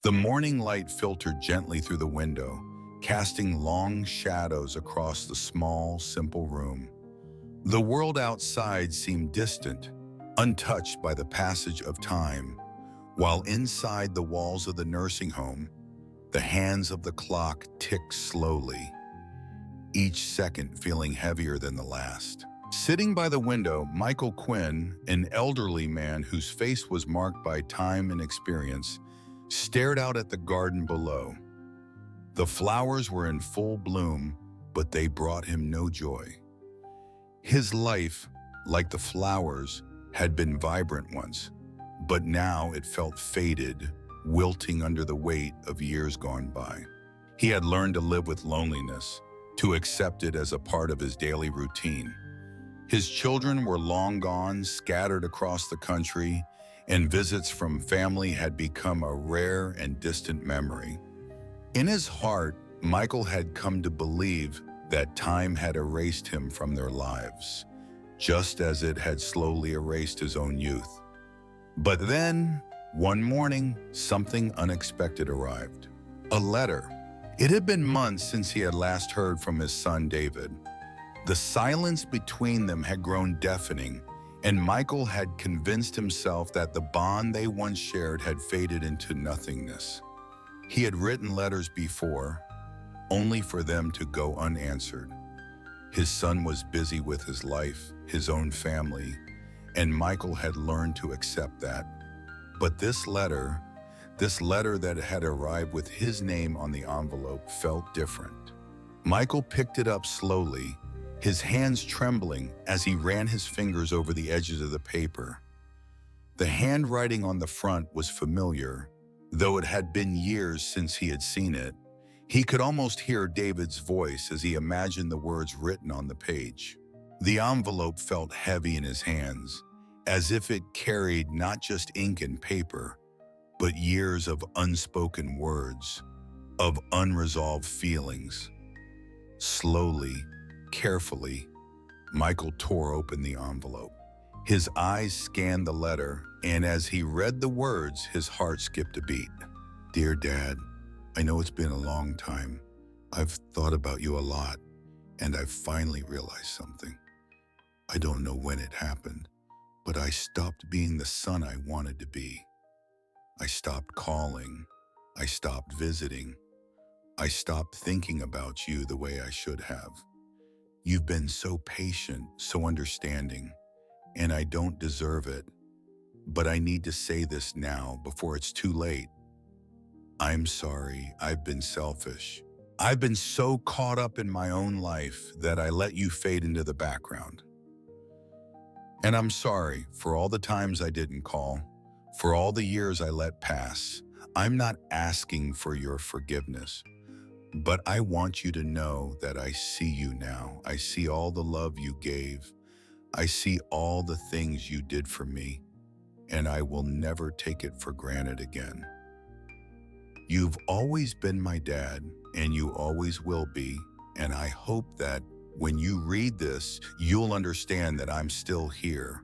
The morning light filtered gently through the window, casting long shadows across the small, simple room. The world outside seemed distant, untouched by the passage of time, while inside the walls of the nursing home, the hands of the clock ticked slowly, each second feeling heavier than the last. Sitting by the window, Michael Quinn, an elderly man whose face was marked by time and experience, stared out at the garden below. The flowers were in full bloom, but they brought him no joy. His life, like the flowers, had been vibrant once, but now it felt faded, wilting under the weight of years gone by. He had learned to live with loneliness, to accept it as a part of his daily routine. His children were long gone, scattered across the country, and visits from family had become a rare and distant memory. In his heart, Michael had come to believe that time had erased him from their lives, just as it had slowly erased his own youth. But then, one morning, something unexpected arrived. A letter. It had been months since he had last heard from his son David. The silence between them had grown deafening, and Michael had convinced himself that the bond they once shared had faded into nothingness. He had written letters before, only for them to go unanswered. His son was busy with his life, his own family, and Michael had learned to accept that. But this letter that had arrived with his name on the envelope, felt different. Michael picked it up slowly, his hands trembling as he ran his fingers over the edges of the paper. The handwriting on the front was familiar, though it had been years since he had seen it. He could almost hear David's voice as he imagined the words written on the page. The envelope felt heavy in his hands, as if it carried not just ink and paper, but years of unspoken words, of unresolved feelings. Slowly, carefully, Michael tore open the envelope. His eyes scanned the letter, and as he read the words, his heart skipped a beat. "Dear Dad, I know it's been a long time. I've thought about you a lot, and I've finally realized something. I don't know when it happened, but I stopped being the son I wanted to be. I stopped calling. I stopped visiting. I stopped thinking about you the way I should have. You've been so patient, so understanding, and I don't deserve it. But I need to say this now before it's too late. I'm sorry, I've been selfish. I've been so caught up in my own life that I let you fade into the background. And I'm sorry for all the times I didn't call, for all the years I let pass. I'm not asking for your forgiveness, but I want you to know that I see you now. I see all the love you gave. I see all the things you did for me, and I will never take it for granted again. You've always been my dad, and you always will be, and I hope that when you read this, you'll understand that I'm still here.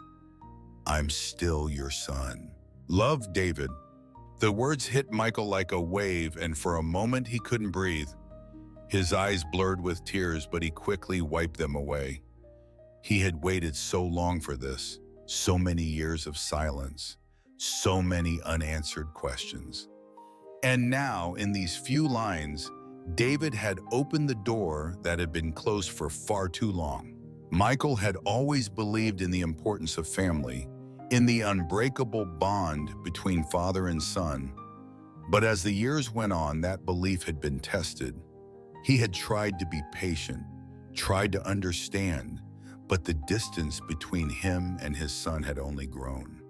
I'm still your son. Love, David." The words hit Michael like a wave, and for a moment he couldn't breathe. His eyes blurred with tears, but he quickly wiped them away. He had waited so long for this, so many years of silence, so many unanswered questions. And now, in these few lines, David had opened the door that had been closed for far too long. Michael had always believed in the importance of family, in the unbreakable bond between father and son. But as the years went on, that belief had been tested. He had tried to be patient, tried to understand, but the distance between him and his son had only grown.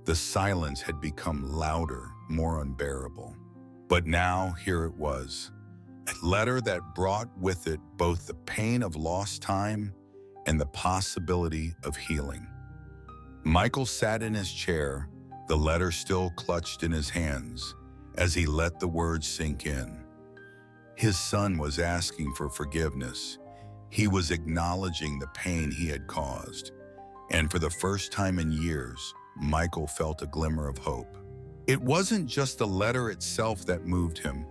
The silence had become louder, more unbearable. But now, here it was, a letter that brought with it both the pain of lost time and the possibility of healing. Michael sat in his chair, the letter still clutched in his hands, as he let the words sink in. His son was asking for forgiveness. He was acknowledging the pain he had caused. And for the first time in years, Michael felt a glimmer of hope. It wasn't just the letter itself that moved him.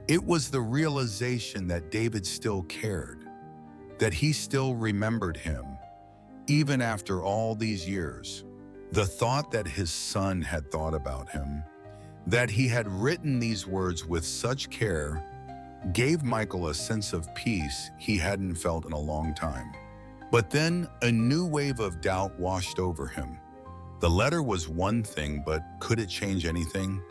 It was the realization that David still cared, that he still remembered him, even after all these years. The thought that his son had thought about him, that he had written these words with such care, gave Michael a sense of peace he hadn't felt in a long time. But then a new wave of doubt washed over him. The letter was one thing, but could it change anything?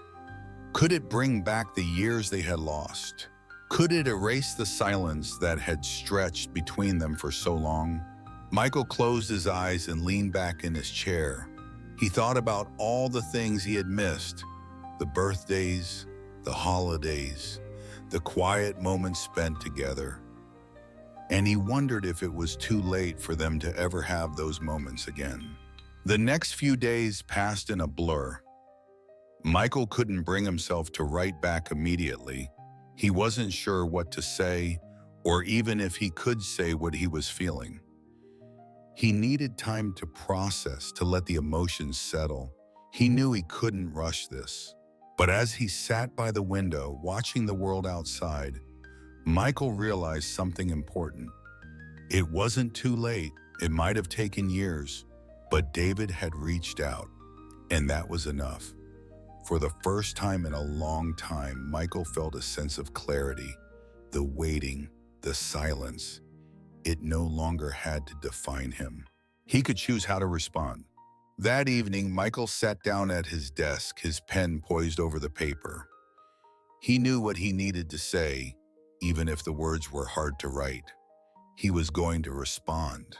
Could it bring back the years they had lost? Could it erase the silence that had stretched between them for so long? Michael closed his eyes and leaned back in his chair. He thought about all the things he had missed, the birthdays, the holidays, the quiet moments spent together. And he wondered if it was too late for them to ever have those moments again. The next few days passed in a blur. Michael couldn't bring himself to write back immediately. He wasn't sure what to say, or even if he could say what he was feeling. He needed time to process, to let the emotions settle. He knew he couldn't rush this. But as he sat by the window, watching the world outside, Michael realized something important. It wasn't too late. It might have taken years, but David had reached out, and that was enough. For the first time in a long time, Michael felt a sense of clarity. The waiting, the silence, it no longer had to define him. He could choose how to respond. That evening, Michael sat down at his desk, his pen poised over the paper. He knew what he needed to say, even if the words were hard to write. He was going to respond,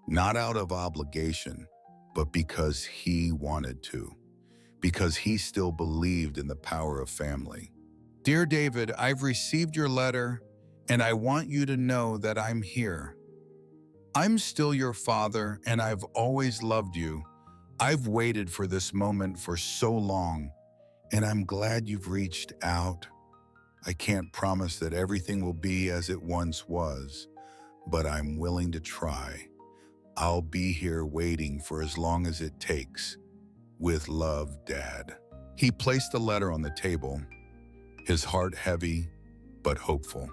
not out of obligation, but because he wanted to, because he still believed in the power of family. Dear David, I've received your letter, and I want you to know that I'm here. I'm still your father, and I've always loved you. I've waited for this moment for so long, and I'm glad you've reached out. I can't promise that everything will be as it once was, but I'm willing to try. I'll be here waiting for as long as it takes. With love, Dad. He placed the letter on the table, his heart heavy but hopeful.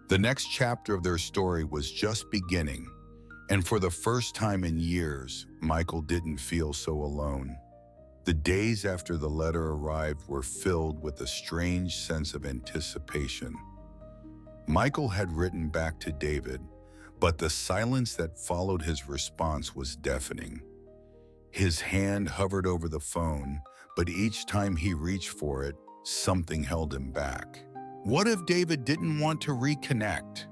The next chapter of their story was just beginning, and for the first time in years, Michael didn't feel so alone. The days after the letter arrived were filled with a strange sense of anticipation. Michael had written back to David, but the silence that followed his response was deafening. His hand hovered over the phone, but each time he reached for it, something held him back. What if David didn't want to reconnect?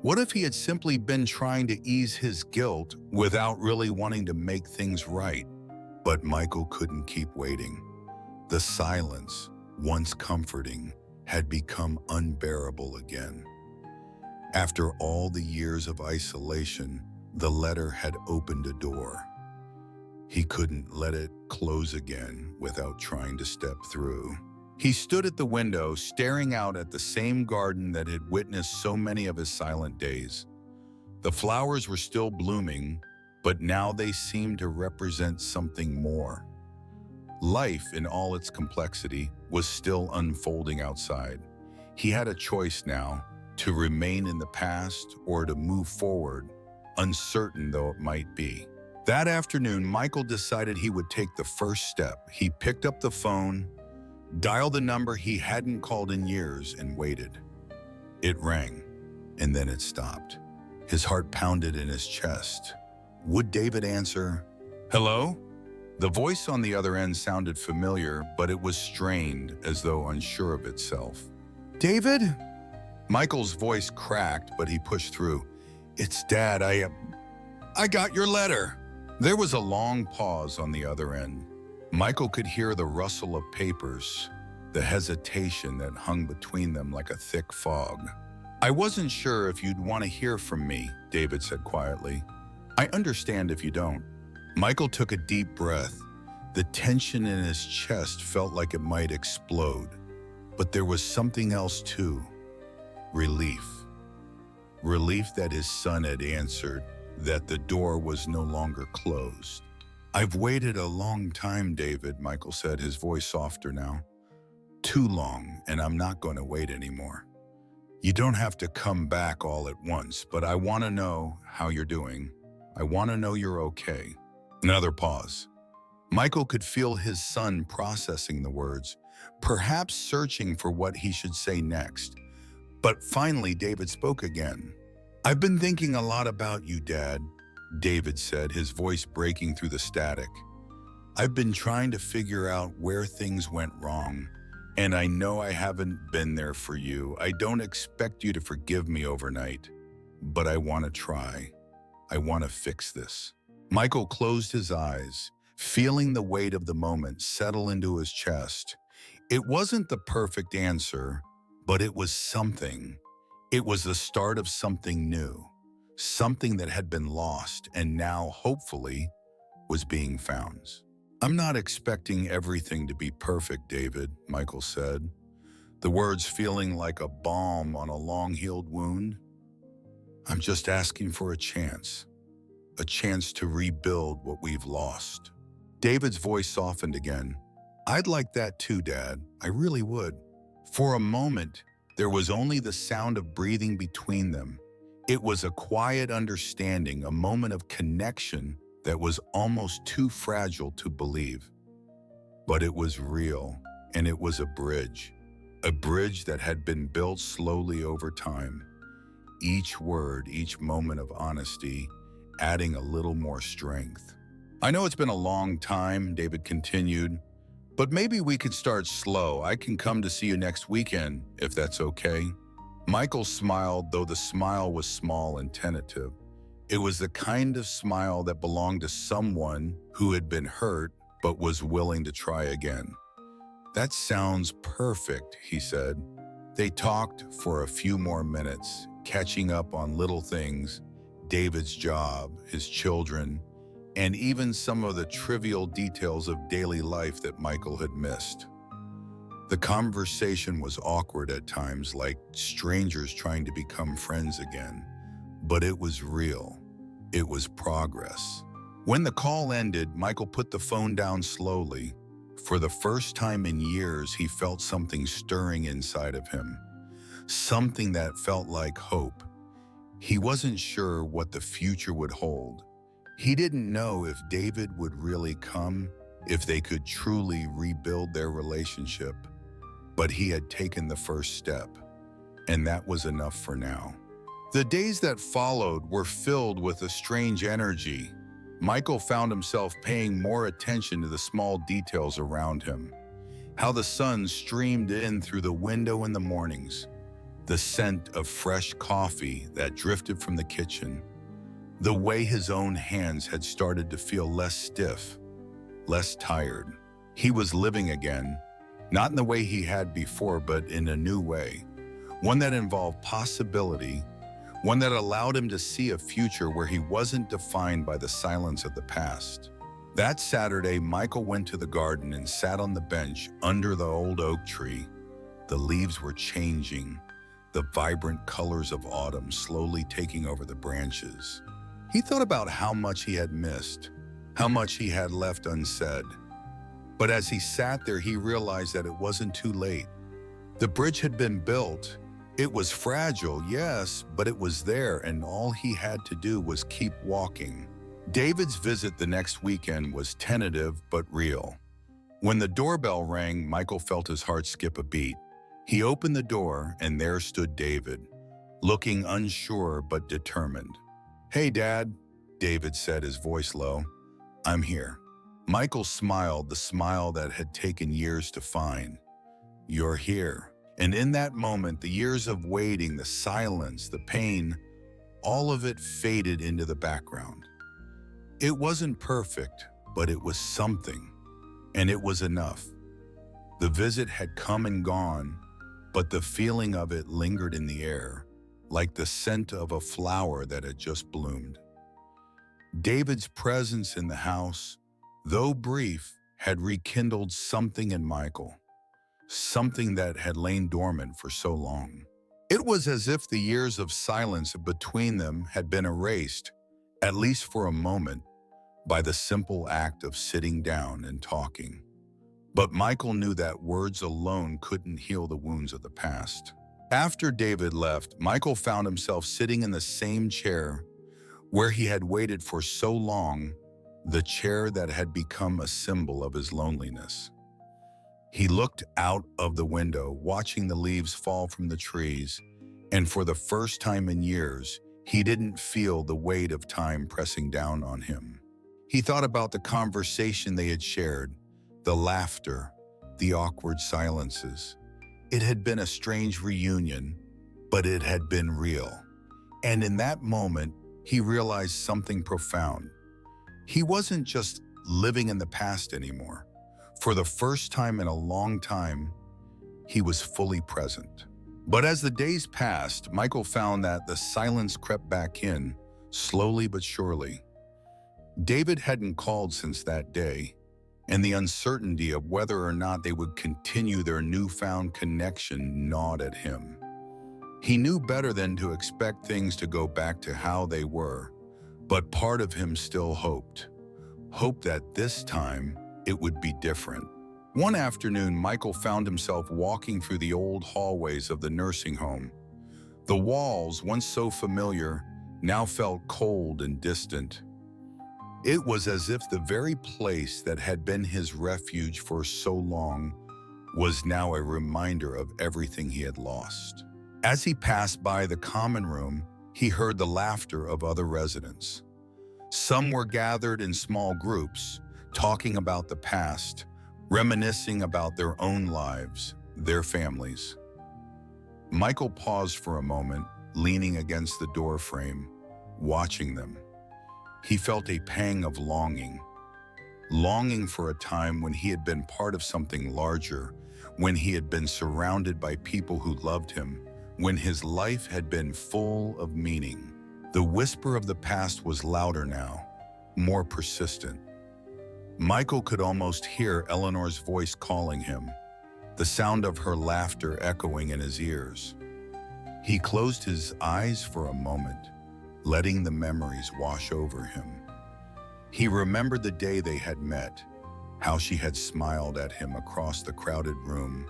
What if he had simply been trying to ease his guilt without really wanting to make things right? But Michael couldn't keep waiting. The silence, once comforting, had become unbearable again. After all the years of isolation, the letter had opened a door. He couldn't let it close again without trying to step through. He stood at the window, staring out at the same garden that had witnessed so many of his silent days. The flowers were still blooming, but now they seemed to represent something more. Life, in all its complexity, was still unfolding outside. He had a choice now, to remain in the past or to move forward, uncertain though it might be. That afternoon, Michael decided he would take the first step. He picked up the phone, dialed the number he hadn't called in years, and waited. It rang, and then it stopped. His heart pounded in his chest. Would David answer? Hello? The voice on the other end sounded familiar, but it was strained, as though unsure of itself. David? Michael's voice cracked, but he pushed through. It's Dad, I got your letter. There was a long pause on the other end. Michael could hear the rustle of papers, the hesitation that hung between them like a thick fog. I wasn't sure if you'd want to hear from me, David said quietly. I understand if you don't. Michael took a deep breath. The tension in his chest felt like it might explode. But there was something else too. Relief. Relief that his son had answered, that the door was no longer closed. "I've waited a long time, David," Michael said, his voice softer now. "Too long, and I'm not going to wait anymore. You don't have to come back all at once, but I want to know how you're doing. I want to know you're okay." Another pause. Michael could feel his son processing the words, perhaps searching for what he should say next. But finally, David spoke again. "I've been thinking a lot about you, Dad," David said, his voice breaking through the static. "I've been trying to figure out where things went wrong, and I know I haven't been there for you. I don't expect you to forgive me overnight, but I want to try. I want to fix this." Michael closed his eyes, feeling the weight of the moment settle into his chest. It wasn't the perfect answer, but it was something. It was the start of something new, something that had been lost and now, hopefully, was being found. "I'm not expecting everything to be perfect, David," Michael said, the words feeling like a balm on a long-healed wound. "I'm just asking for a chance to rebuild what we've lost." David's voice softened again. "I'd like that too, Dad. I really would." For a moment, there was only the sound of breathing between them. It was a quiet understanding, a moment of connection that was almost too fragile to believe. But it was real, and it was a bridge that had been built slowly over time. Each word, each moment of honesty, adding a little more strength. "I know it's been a long time," David continued, "but maybe we could start slow. I can come to see you next weekend, if that's okay." Michael smiled, though the smile was small and tentative. It was the kind of smile that belonged to someone who had been hurt but was willing to try again. "That sounds perfect," he said. They talked for a few more minutes, catching up on little things, David's job, his children, and even some of the trivial details of daily life that Michael had missed. The conversation was awkward at times, like strangers trying to become friends again, but it was real. It was progress. When the call ended, Michael put the phone down slowly. For the first time in years, he felt something stirring inside of him, something that felt like hope. He wasn't sure what the future would hold. He didn't know if David would really come, if they could truly rebuild their relationship. But he had taken the first step, and that was enough for now. The days that followed were filled with a strange energy. Michael found himself paying more attention to the small details around him. How the sun streamed in through the window in the mornings, the scent of fresh coffee that drifted from the kitchen, the way his own hands had started to feel less stiff, less tired. He was living again, not in the way he had before, but in a new way, one that involved possibility, one that allowed him to see a future where he wasn't defined by the silence of the past. That Saturday, Michael went to the garden and sat on the bench under the old oak tree. The leaves were changing, the vibrant colors of autumn slowly taking over the branches. He thought about how much he had missed, how much he had left unsaid. But as he sat there, he realized that it wasn't too late. The bridge had been built. It was fragile, yes, but it was there, and all he had to do was keep walking. David's visit the next weekend was tentative but real. When the doorbell rang, Michael felt his heart skip a beat. He opened the door, and there stood David, looking unsure but determined. "Hey, Dad," David said, his voice low. "I'm here." Michael smiled, the smile that had taken years to find. "You're here." And in that moment, the years of waiting, the silence, the pain, all of it faded into the background. It wasn't perfect, but it was something, and it was enough. The visit had come and gone, but the feeling of it lingered in the air, like the scent of a flower that had just bloomed. David's presence in the house, though brief, had rekindled something in Michael, something that had lain dormant for so long. It was as if the years of silence between them had been erased, at least for a moment, by the simple act of sitting down and talking. But Michael knew that words alone couldn't heal the wounds of the past. After David left, Michael found himself sitting in the same chair where he had waited for so long, the chair that had become a symbol of his loneliness. He looked out of the window, watching the leaves fall from the trees, and for the first time in years, he didn't feel the weight of time pressing down on him. He thought about the conversation they had shared, the laughter, the awkward silences. It had been a strange reunion, but it had been real. And in that moment, he realized something profound. He wasn't just living in the past anymore. For the first time in a long time, he was fully present. But as the days passed, Michael found that the silence crept back in, slowly but surely. David hadn't called since that day, and the uncertainty of whether or not they would continue their newfound connection gnawed at him. He knew better than to expect things to go back to how they were, but part of him still hoped that this time it would be different. One afternoon, Michael found himself walking through the old hallways of the nursing home. The walls, once so familiar, now felt cold and distant. It was as if the very place that had been his refuge for so long was now a reminder of everything he had lost. As he passed by the common room, he heard the laughter of other residents. Some were gathered in small groups, talking about the past, reminiscing about their own lives, their families. Michael paused for a moment, leaning against the door frame, watching them. He felt a pang of longing for a time when he had been part of something larger, when he had been surrounded by people who loved him, when his life had been full of meaning. The whisper of the past was louder now, more persistent. Michael could almost hear Eleanor's voice calling him, the sound of her laughter echoing in his ears. He closed his eyes for a moment, letting the memories wash over him. He remembered the day they had met, how she had smiled at him across the crowded room,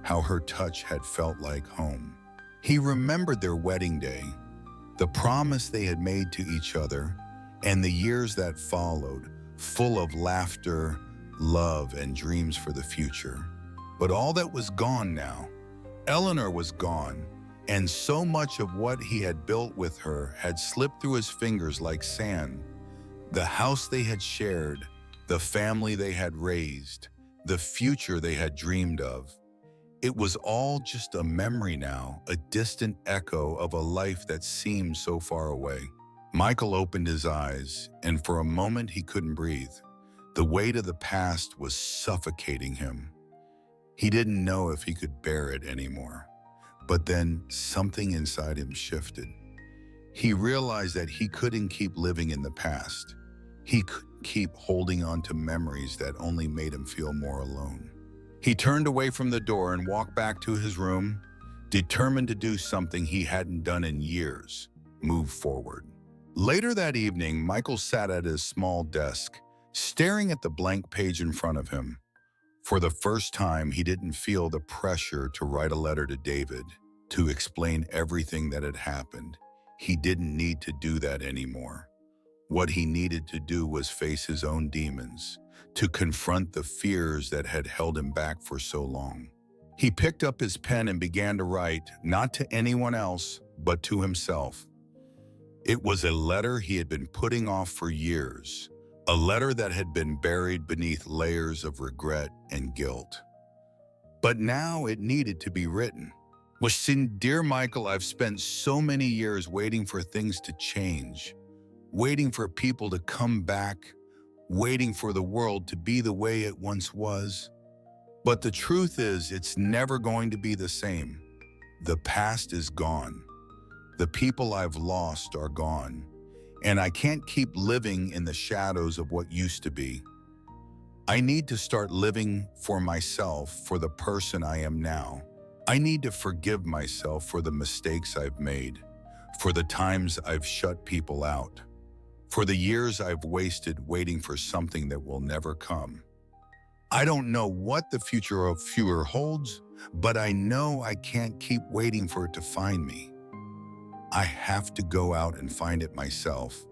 how her touch had felt like home. He remembered their wedding day, the promise they had made to each other, and the years that followed, full of laughter, love, and dreams for the future. But all that was gone now. Eleanor was gone, and so much of what he had built with her had slipped through his fingers like sand. The house they had shared, the family they had raised, the future they had dreamed of. It was all just a memory now, a distant echo of a life that seemed so far away. Michael opened his eyes, and for a moment he couldn't breathe. The weight of the past was suffocating him. He didn't know if he could bear it anymore. But then something inside him shifted. He realized that he couldn't keep living in the past. He couldn't keep holding on to memories that only made him feel more alone. He turned away from the door and walked back to his room, determined to do something he hadn't done in years, move forward. Later that evening, Michael sat at his small desk, staring at the blank page in front of him. For the first time, he didn't feel the pressure to write a letter to David, to explain everything that had happened. He didn't need to do that anymore. What he needed to do was face his own demons, to confront the fears that had held him back for so long. He picked up his pen and began to write, not to anyone else, but to himself. It was a letter he had been putting off for years, a letter that had been buried beneath layers of regret and guilt. But now it needed to be written. Dear Michael, I've spent so many years waiting for things to change, waiting for people to come back, waiting for the world to be the way it once was. But the truth is, it's never going to be the same. The past is gone. The people I've lost are gone, and I can't keep living in the shadows of what used to be. I need to start living for myself, for the person I am now. I need to forgive myself for the mistakes I've made, for the times I've shut people out, for the years I've wasted waiting for something that will never come. I don't know what the future of fewer holds, but I know I can't keep waiting for it to find me. I have to go out and find it myself,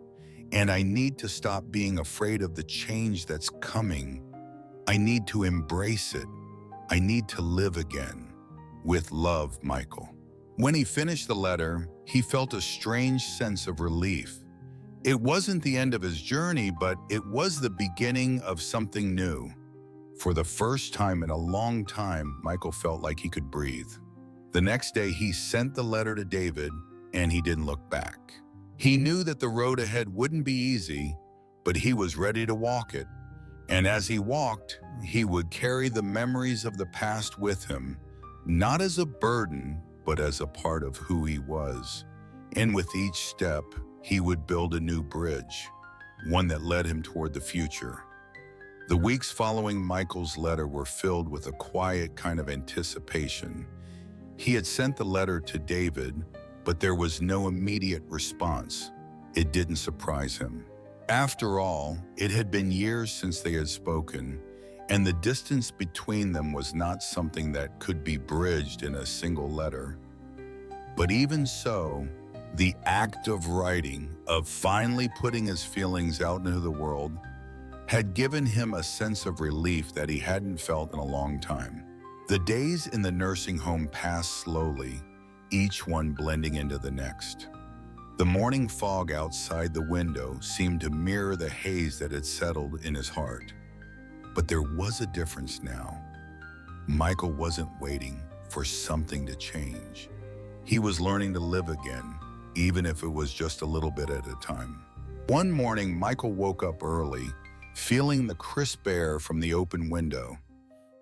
and I need to stop being afraid of the change that's coming. I need to embrace it. I need to live again. With love, Michael. When he finished the letter, he felt a strange sense of relief. It wasn't the end of his journey, but it was the beginning of something new. For the first time in a long time, Michael felt like he could breathe. The next day, he sent the letter to David, and he didn't look back. He knew that the road ahead wouldn't be easy, but he was ready to walk it. And as he walked, he would carry the memories of the past with him, not as a burden, but as a part of who he was. And with each step, he would build a new bridge, one that led him toward the future. The weeks following Michael's letter were filled with a quiet kind of anticipation. He had sent the letter to David, but there was no immediate response. It didn't surprise him. After all, it had been years since they had spoken, and the distance between them was not something that could be bridged in a single letter. But even so, the act of writing, of finally putting his feelings out into the world, had given him a sense of relief that he hadn't felt in a long time. The days in the nursing home passed slowly, each one blending into the next. The morning fog outside the window seemed to mirror the haze that had settled in his heart. But there was a difference now. Michael wasn't waiting for something to change. He was learning to live again, even if it was just a little bit at a time. One morning, Michael woke up early, feeling the crisp air from the open window.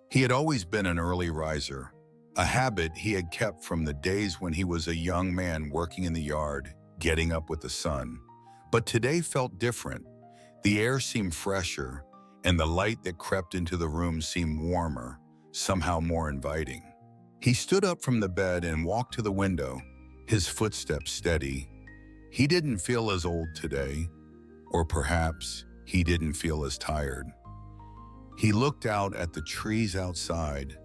He had always been an early riser, a habit he had kept from the days when he was a young man working in the yard, getting up with the sun. But today felt different. The air seemed fresher, and the light that crept into the room seemed warmer, somehow more inviting. He stood up from the bed and walked to the window, his footsteps steady. He didn't feel as old today, or perhaps he didn't feel as tired. He looked out at the trees outside,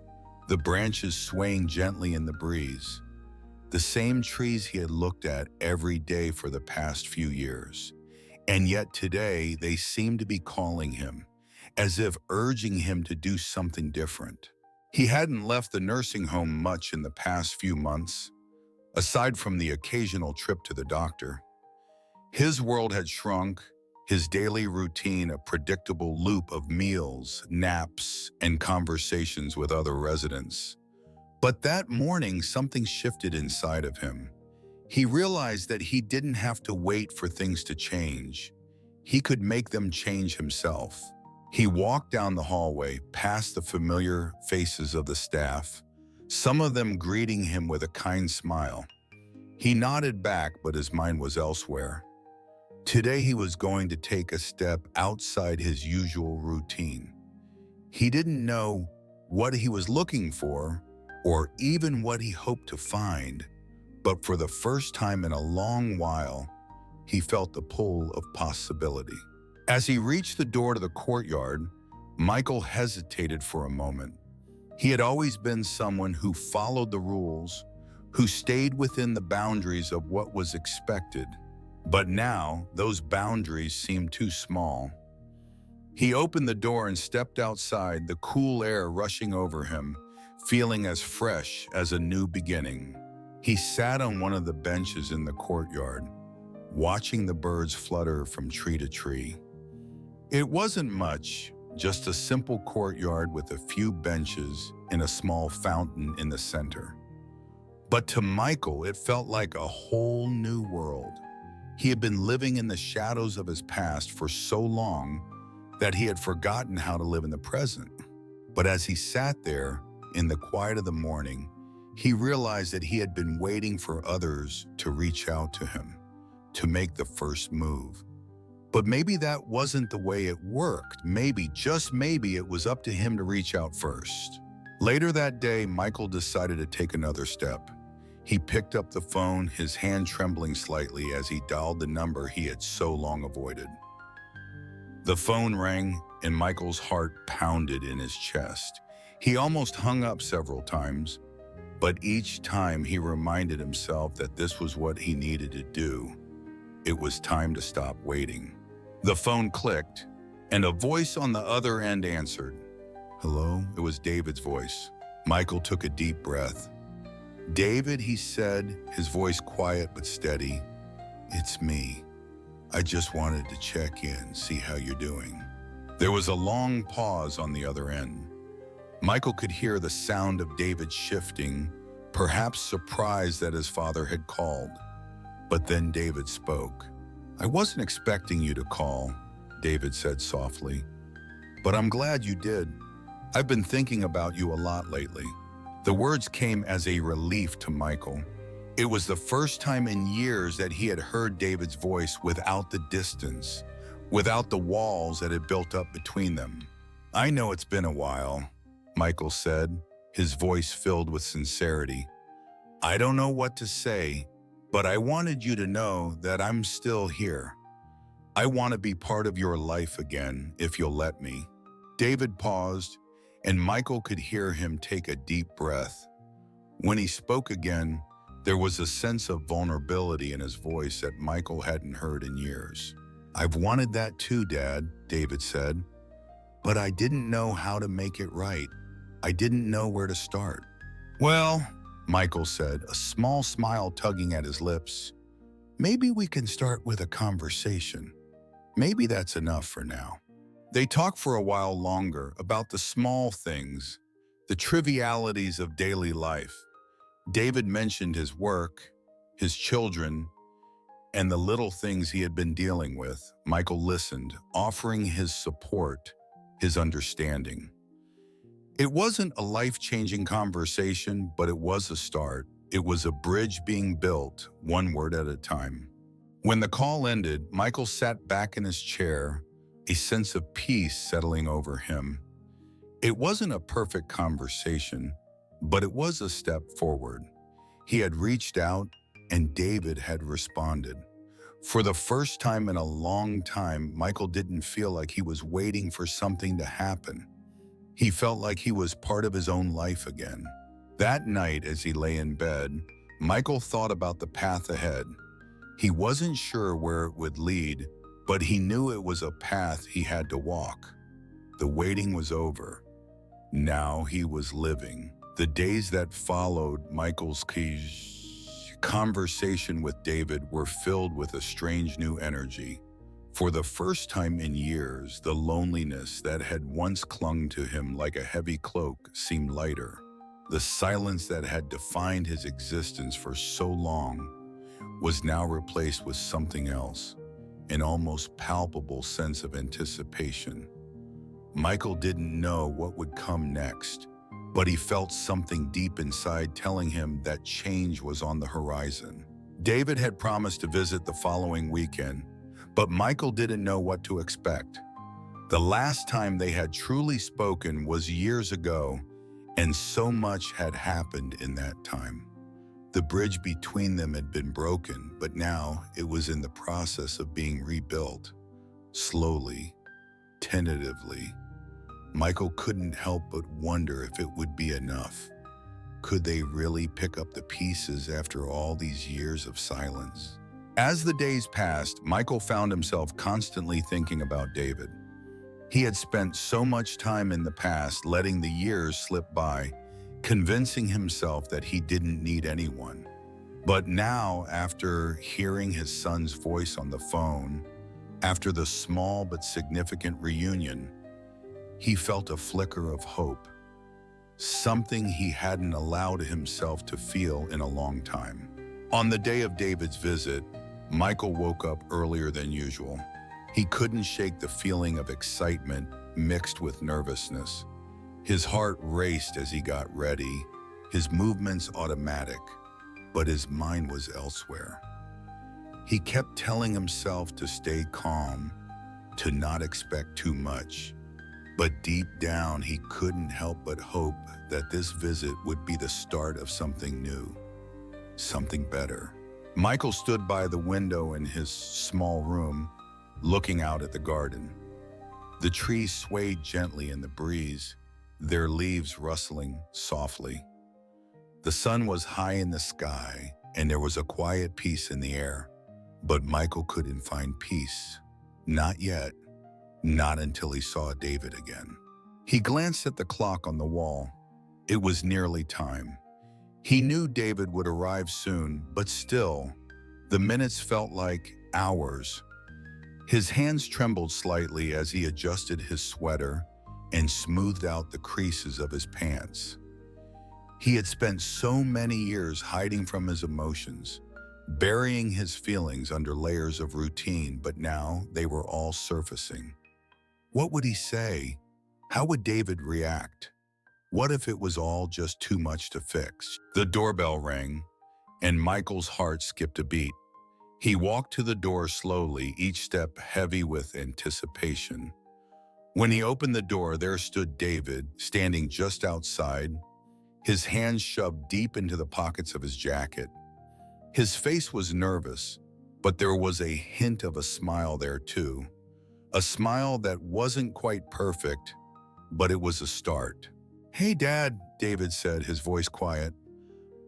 the branches swaying gently in the breeze. The same trees he had looked at every day for the past few years. And yet today they seemed to be calling him, as if urging him to do something different. He hadn't left the nursing home much in the past few months, aside from the occasional trip to the doctor. His world had shrunk, his daily routine a predictable loop of meals, naps, and conversations with other residents. But that morning, something shifted inside of him. He realized that he didn't have to wait for things to change. He could make them change himself. He walked down the hallway, past the familiar faces of the staff, some of them greeting him with a kind smile. He nodded back, but his mind was elsewhere. Today he was going to take a step outside his usual routine. He didn't know what he was looking for, or even what he hoped to find, but for the first time in a long while, he felt the pull of possibility. As he reached the door to the courtyard, Michael hesitated for a moment. He had always been someone who followed the rules, who stayed within the boundaries of what was expected. But now, those boundaries seemed too small. He opened the door and stepped outside, the cool air rushing over him, feeling as fresh as a new beginning. He sat on one of the benches in the courtyard, watching the birds flutter from tree to tree. It wasn't much, just a simple courtyard with a few benches and a small fountain in the center. But to Michael, it felt like a whole new world. He had been living in the shadows of his past for so long that he had forgotten how to live in the present. But as he sat there in the quiet of the morning, he realized that he had been waiting for others to reach out to him, to make the first move. But maybe that wasn't the way it worked. Maybe, just maybe, it was up to him to reach out first. Later that day, Michael decided to take another step. He picked up the phone, his hand trembling slightly as he dialed the number he had so long avoided. The phone rang, and Michael's heart pounded in his chest. He almost hung up several times, but each time he reminded himself that this was what he needed to do. It was time to stop waiting. The phone clicked, and a voice on the other end answered. "Hello?" It was David's voice. Michael took a deep breath. "David," he said, his voice quiet but steady. "It's me. I just wanted to check in, see how you're doing." There was a long pause on the other end. Michael could hear the sound of David shifting, perhaps surprised that his father had called. But then David spoke. "I wasn't expecting you to call," David said softly, "but I'm glad you did. I've been thinking about you a lot lately." The words came as a relief to Michael. It was the first time in years that he had heard David's voice without the distance, without the walls that had built up between them. "I know it's been a while," Michael said, his voice filled with sincerity. "I don't know what to say, but I wanted you to know that I'm still here. I want to be part of your life again, if you'll let me." David paused, and Michael could hear him take a deep breath. When he spoke again, there was a sense of vulnerability in his voice that Michael hadn't heard in years. "I've wanted that too, Dad," David said, "but I didn't know how to make it right. I didn't know where to start." "Well," Michael said, a small smile tugging at his lips, "maybe we can start with a conversation. Maybe that's enough for now." They talked for a while longer about the small things, the trivialities of daily life. David mentioned his work, his children, and the little things he had been dealing with. Michael listened, offering his support, his understanding. It wasn't a life-changing conversation, but it was a start. It was a bridge being built, one word at a time. When the call ended, Michael sat back in his chair, a sense of peace settling over him. It wasn't a perfect conversation, but it was a step forward. He had reached out, and David had responded. For the first time in a long time, Michael didn't feel like he was waiting for something to happen. He felt like he was part of his own life again. That night, as he lay in bed, Michael thought about the path ahead. He wasn't sure where it would lead, but he knew it was a path he had to walk. The waiting was over. Now he was living. The days that followed Michael's conversation with David were filled with a strange new energy. For the first time in years, the loneliness that had once clung to him like a heavy cloak seemed lighter. The silence that had defined his existence for so long was now replaced with something else, an almost palpable sense of anticipation. Michael didn't know what would come next, but he felt something deep inside telling him that change was on the horizon. David had promised to visit the following weekend, but Michael didn't know what to expect. The last time they had truly spoken was years ago, and so much had happened in that time. The bridge between them had been broken, but now it was in the process of being rebuilt. Slowly, tentatively. Michael couldn't help but wonder if it would be enough. Could they really pick up the pieces after all these years of silence? As the days passed, Michael found himself constantly thinking about David. He had spent so much time in the past letting the years slip by, convincing himself that he didn't need anyone. But now, after hearing his son's voice on the phone, after the small but significant reunion, he felt a flicker of hope, something he hadn't allowed himself to feel in a long time. On the day of David's visit, Michael woke up earlier than usual. He couldn't shake the feeling of excitement mixed with nervousness. His heart raced as he got ready, his movements automatic, but his mind was elsewhere. He kept telling himself to stay calm, to not expect too much. But deep down, he couldn't help but hope that this visit would be the start of something new. something better. Michael stood by the window in his small room, looking out at the garden. The trees swayed gently in the breeze, their leaves rustling softly. The sun was high in the sky, and there was a quiet peace in the air. But Michael couldn't find peace. Not yet. Not until he saw David again. He glanced at the clock on the wall. It was nearly time. He knew David would arrive soon, but still, the minutes felt like hours. His hands trembled slightly as he adjusted his sweater and smoothed out the creases of his pants. He had spent so many years hiding from his emotions, burying his feelings under layers of routine, but now they were all surfacing. What would he say? How would David react? What if it was all just too much to fix? The doorbell rang, and Michael's heart skipped a beat. He walked to the door slowly, each step heavy with anticipation. When he opened the door, there stood David, standing just outside, his hands shoved deep into the pockets of his jacket. His face was nervous, but there was a hint of a smile there too. A smile that wasn't quite perfect, but it was a start. "Hey, Dad," David said, his voice quiet.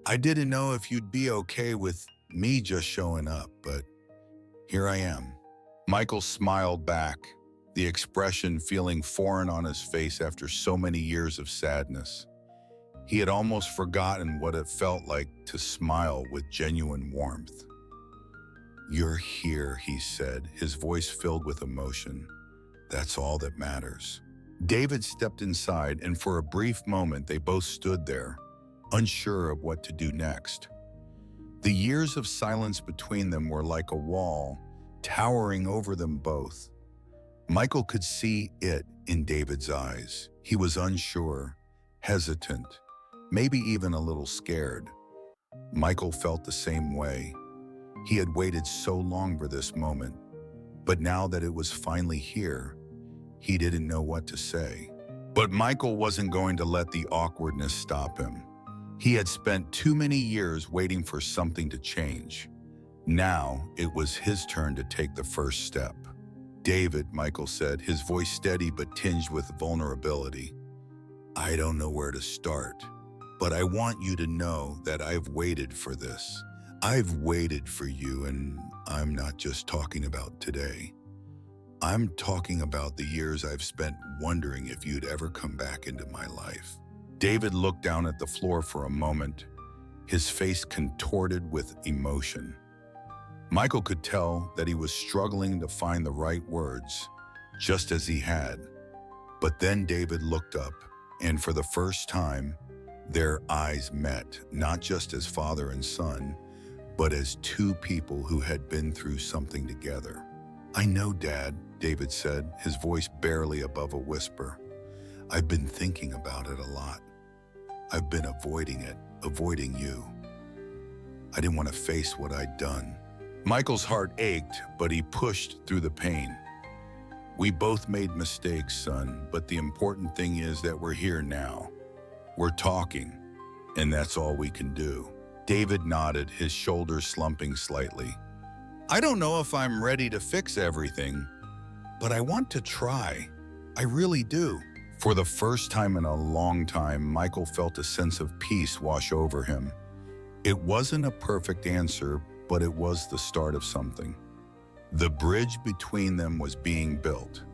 "I didn't know if you'd be okay with me just showing up, but here I am." Michael smiled back, the expression feeling foreign on his face after so many years of sadness. He had almost forgotten what it felt like to smile with genuine warmth. "You're here," he said, his voice filled with emotion. "That's all that matters." David stepped inside, and for a brief moment they both stood there, unsure of what to do next. The years of silence between them were like a wall, towering over them both. Michael could see it in David's eyes. He was unsure, hesitant, maybe even a little scared. Michael felt the same way. He had waited so long for this moment, but now that it was finally here, he didn't know what to say. But Michael wasn't going to let the awkwardness stop him. He had spent too many years waiting for something to change. Now it was his turn to take the first step. "David," Michael said, his voice steady but tinged with vulnerability. "I don't know where to start, but I want you to know that I've waited for this. I've waited for you, and I'm not just talking about today. I'm talking about the years I've spent wondering if you'd ever come back into my life." David looked down at the floor for a moment, his face contorted with emotion. Michael could tell that he was struggling to find the right words, just as he had. But then David looked up, and for the first time, their eyes met, not just as father and son, but as two people who had been through something together. "I know, Dad," David said, his voice barely above a whisper. "I've been thinking about it a lot. I've been avoiding it, avoiding you. I didn't want to face what I'd done." Michael's heart ached, but he pushed through the pain. "We both made mistakes, son, but the important thing is that we're here now. We're talking, and that's all we can do." David nodded, his shoulders slumping slightly. "I don't know if I'm ready to fix everything, but I want to try. I really do." For the first time in a long time, Michael felt a sense of peace wash over him. It wasn't a perfect answer, but it was the start of something. The bridge between them was being built.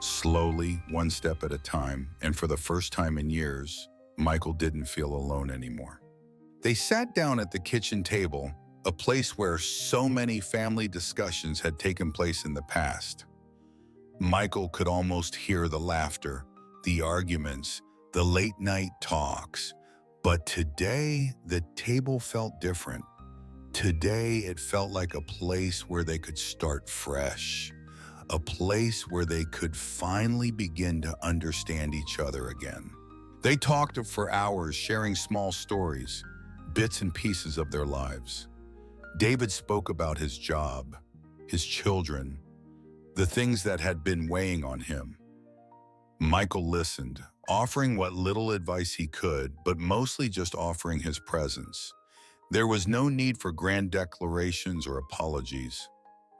Slowly, one step at a time, and for the first time in years, Michael didn't feel alone anymore. They sat down at the kitchen table, a place where so many family discussions had taken place in the past. Michael could almost hear the laughter, the arguments, the late-night talks. But today, the table felt different. Today, it felt like a place where they could start fresh, a place where they could finally begin to understand each other again. They talked for hours, sharing small stories, bits and pieces of their lives. David spoke about his job, his children, the things that had been weighing on him. Michael listened, offering what little advice he could, but mostly just offering his presence. There was no need for grand declarations or apologies.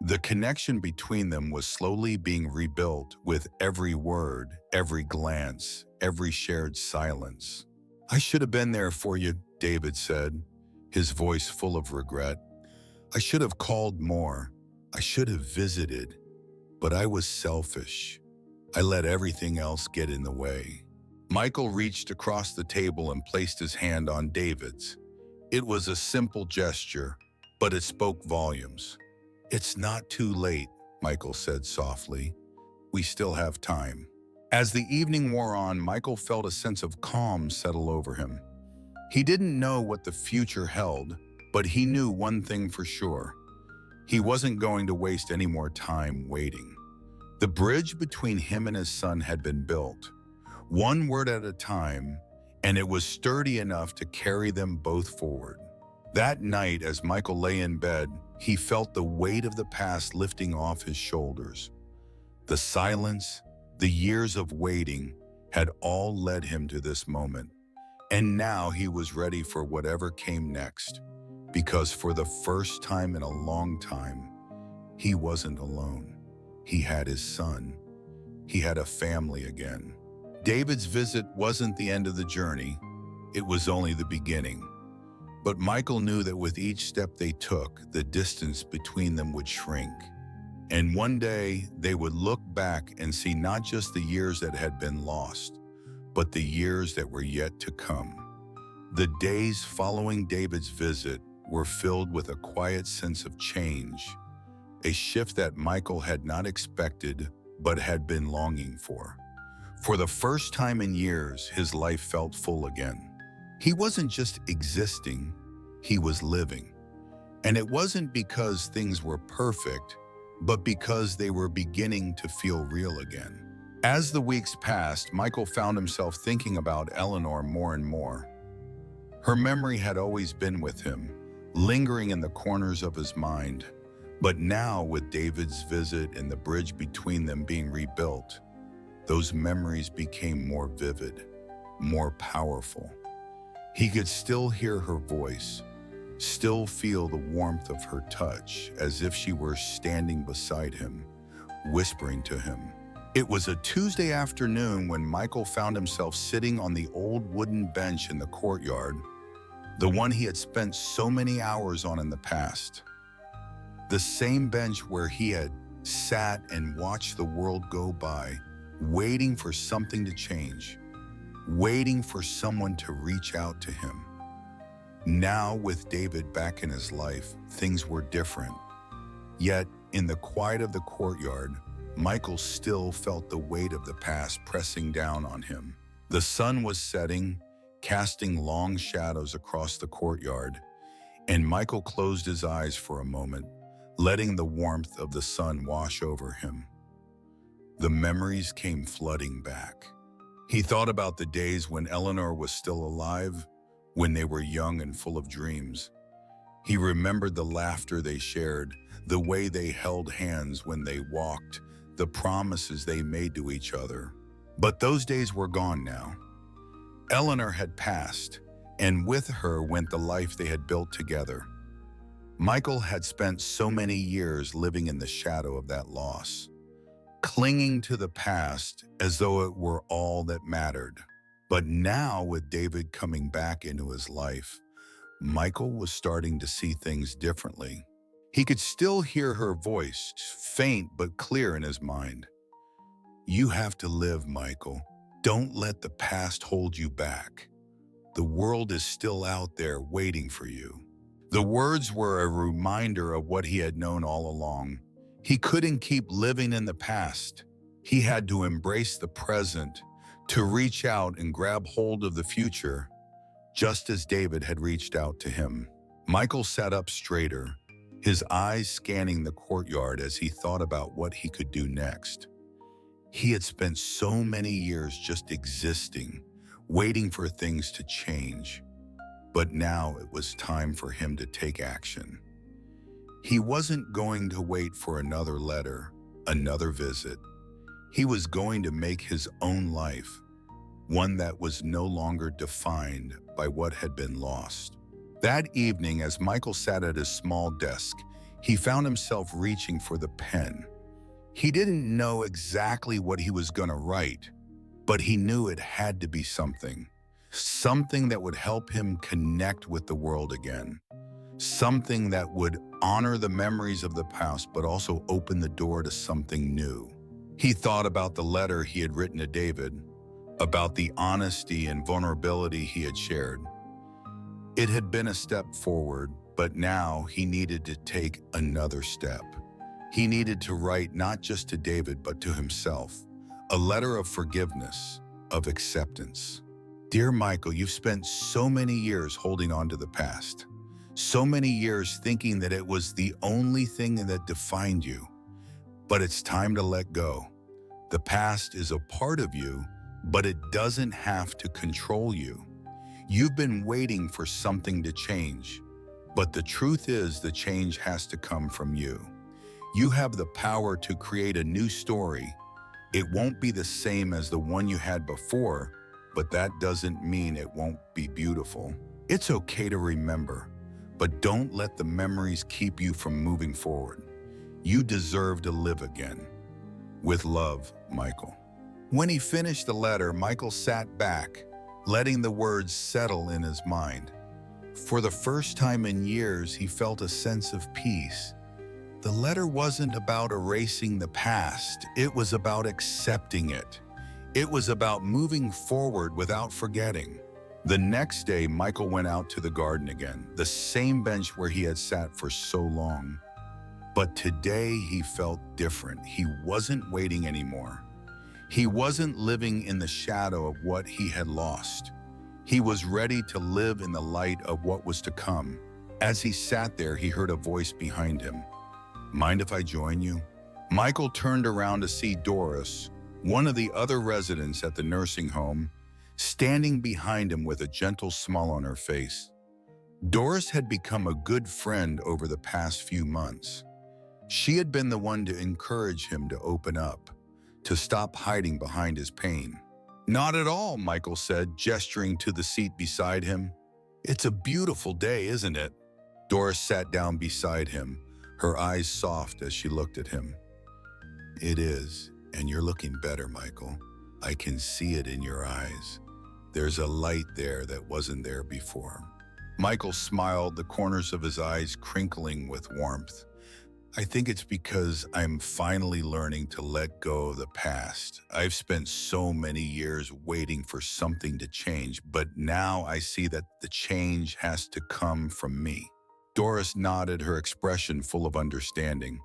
The connection between them was slowly being rebuilt with every word, every glance, every shared silence. "I should have been there for you," David said, his voice full of regret. "I should have called more. I should have visited. But I was selfish. I let everything else get in the way." Michael reached across the table and placed his hand on David's. It was a simple gesture, but it spoke volumes. "It's not too late," Michael said softly. "We still have time." As the evening wore on, Michael felt a sense of calm settle over him. He didn't know what the future held, but he knew one thing for sure. He wasn't going to waste any more time waiting. The bridge between him and his son had been built, one word at a time, and it was sturdy enough to carry them both forward. That night, as Michael lay in bed, he felt the weight of the past lifting off his shoulders. The silence, the years of waiting, had all led him to this moment. And now he was ready for whatever came next, because for the first time in a long time, he wasn't alone. He had his son. He had a family again. David's visit wasn't the end of the journey. It was only the beginning. But Michael knew that with each step they took, the distance between them would shrink. And one day, they would look back and see not just the years that had been lost, but the years that were yet to come. The days following David's visit were filled with a quiet sense of change, a shift that Michael had not expected but had been longing for. For the first time in years, his life felt full again. He wasn't just existing, he was living. And it wasn't because things were perfect, but because they were beginning to feel real again. As the weeks passed, Michael found himself thinking about Eleanor more and more. Her memory had always been with him, lingering in the corners of his mind. But now, with David's visit and the bridge between them being rebuilt, those memories became more vivid, more powerful. He could still hear her voice, still feel the warmth of her touch, as if she were standing beside him, whispering to him. It was a Tuesday afternoon when Michael found himself sitting on the old wooden bench in the courtyard, the one he had spent so many hours on in the past. The same bench where he had sat and watched the world go by, waiting for something to change, waiting for someone to reach out to him. Now, with David back in his life, things were different. Yet, in the quiet of the courtyard, Michael still felt the weight of the past pressing down on him. The sun was setting, casting long shadows across the courtyard, and Michael closed his eyes for a moment, letting the warmth of the sun wash over him. The memories came flooding back. He thought about the days when Eleanor was still alive, when they were young and full of dreams. He remembered the laughter they shared, the way they held hands when they walked, the promises they made to each other. But those days were gone now. Eleanor had passed, and with her went the life they had built together. Michael had spent so many years living in the shadow of that loss, clinging to the past as though it were all that mattered. But now, with David coming back into his life, Michael was starting to see things differently. He could still hear her voice, faint but clear in his mind. "You have to live, Michael. Don't let the past hold you back. The world is still out there waiting for you." The words were a reminder of what he had known all along. He couldn't keep living in the past. He had to embrace the present, to reach out and grab hold of the future, just as David had reached out to him. Michael sat up straighter, his eyes scanning the courtyard as he thought about what he could do next. He had spent so many years just existing, waiting for things to change. But now it was time for him to take action. He wasn't going to wait for another letter, another visit. He was going to make his own life, one that was no longer defined by what had been lost. That evening, as Michael sat at his small desk, he found himself reaching for the pen. He didn't know exactly what he was going to write, but he knew it had to be something. Something that would help him connect with the world again. Something that would honor the memories of the past, but also open the door to something new. He thought about the letter he had written to David, about the honesty and vulnerability he had shared. It had been a step forward, but now he needed to take another step. He needed to write not just to David, but to himself. A letter of forgiveness, of acceptance. Dear Michael, you've spent so many years holding on to the past. So many years thinking that it was the only thing that defined you. But it's time to let go. The past is a part of you, but it doesn't have to control you. You've been waiting for something to change, but the truth is the change has to come from you. You have the power to create a new story. It won't be the same as the one you had before, but that doesn't mean it won't be beautiful. It's okay to remember, but don't let the memories keep you from moving forward. You deserve to live again. With love, Michael. When he finished the letter, Michael sat back, letting the words settle in his mind. For the first time in years, he felt a sense of peace. The letter wasn't about erasing the past, it was about accepting it. It was about moving forward without forgetting. The next day, Michael went out to the garden again, the same bench where he had sat for so long. But today he felt different. He wasn't waiting anymore. He wasn't living in the shadow of what he had lost. He was ready to live in the light of what was to come. As he sat there, he heard a voice behind him. Mind if I join you? Michael turned around to see Doris, one of the other residents at the nursing home, standing behind him with a gentle smile on her face. Doris had become a good friend over the past few months. She had been the one to encourage him to open up, to stop hiding behind his pain. Not at all, Michael said, gesturing to the seat beside him. It's a beautiful day, isn't it? Doris sat down beside him, her eyes soft as she looked at him. It is, and you're looking better, Michael. I can see it in your eyes. There's a light there that wasn't there before. Michael smiled, the corners of his eyes crinkling with warmth. I think it's because I'm finally learning to let go of the past. I've spent so many years waiting for something to change, but now I see that the change has to come from me. Doris nodded, her expression full of understanding.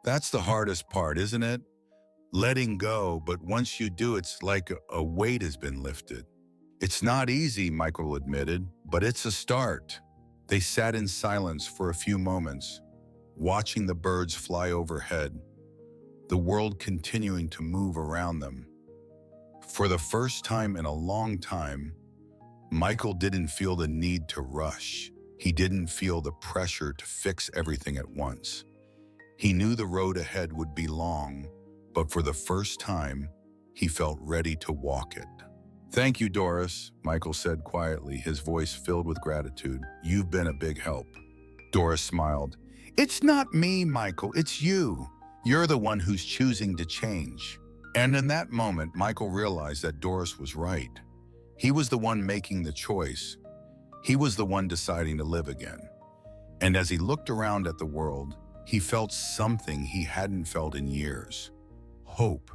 That's the hardest part, isn't it? Letting go, but once you do, it's like a weight has been lifted. It's not easy, Michael admitted, but it's a start. They sat in silence for a few moments, watching the birds fly overhead, the world continuing to move around them. For the first time in a long time, Michael didn't feel the need to rush. He didn't feel the pressure to fix everything at once. He knew the road ahead would be long, but for the first time, he felt ready to walk it. Thank you, Doris, Michael said quietly, his voice filled with gratitude. You've been a big help. Doris smiled. It's not me, Michael, it's you. You're the one who's choosing to change. And in that moment, Michael realized that Doris was right. He was the one making the choice. He was the one deciding to live again. And as he looked around at the world, he felt something he hadn't felt in years. Hope.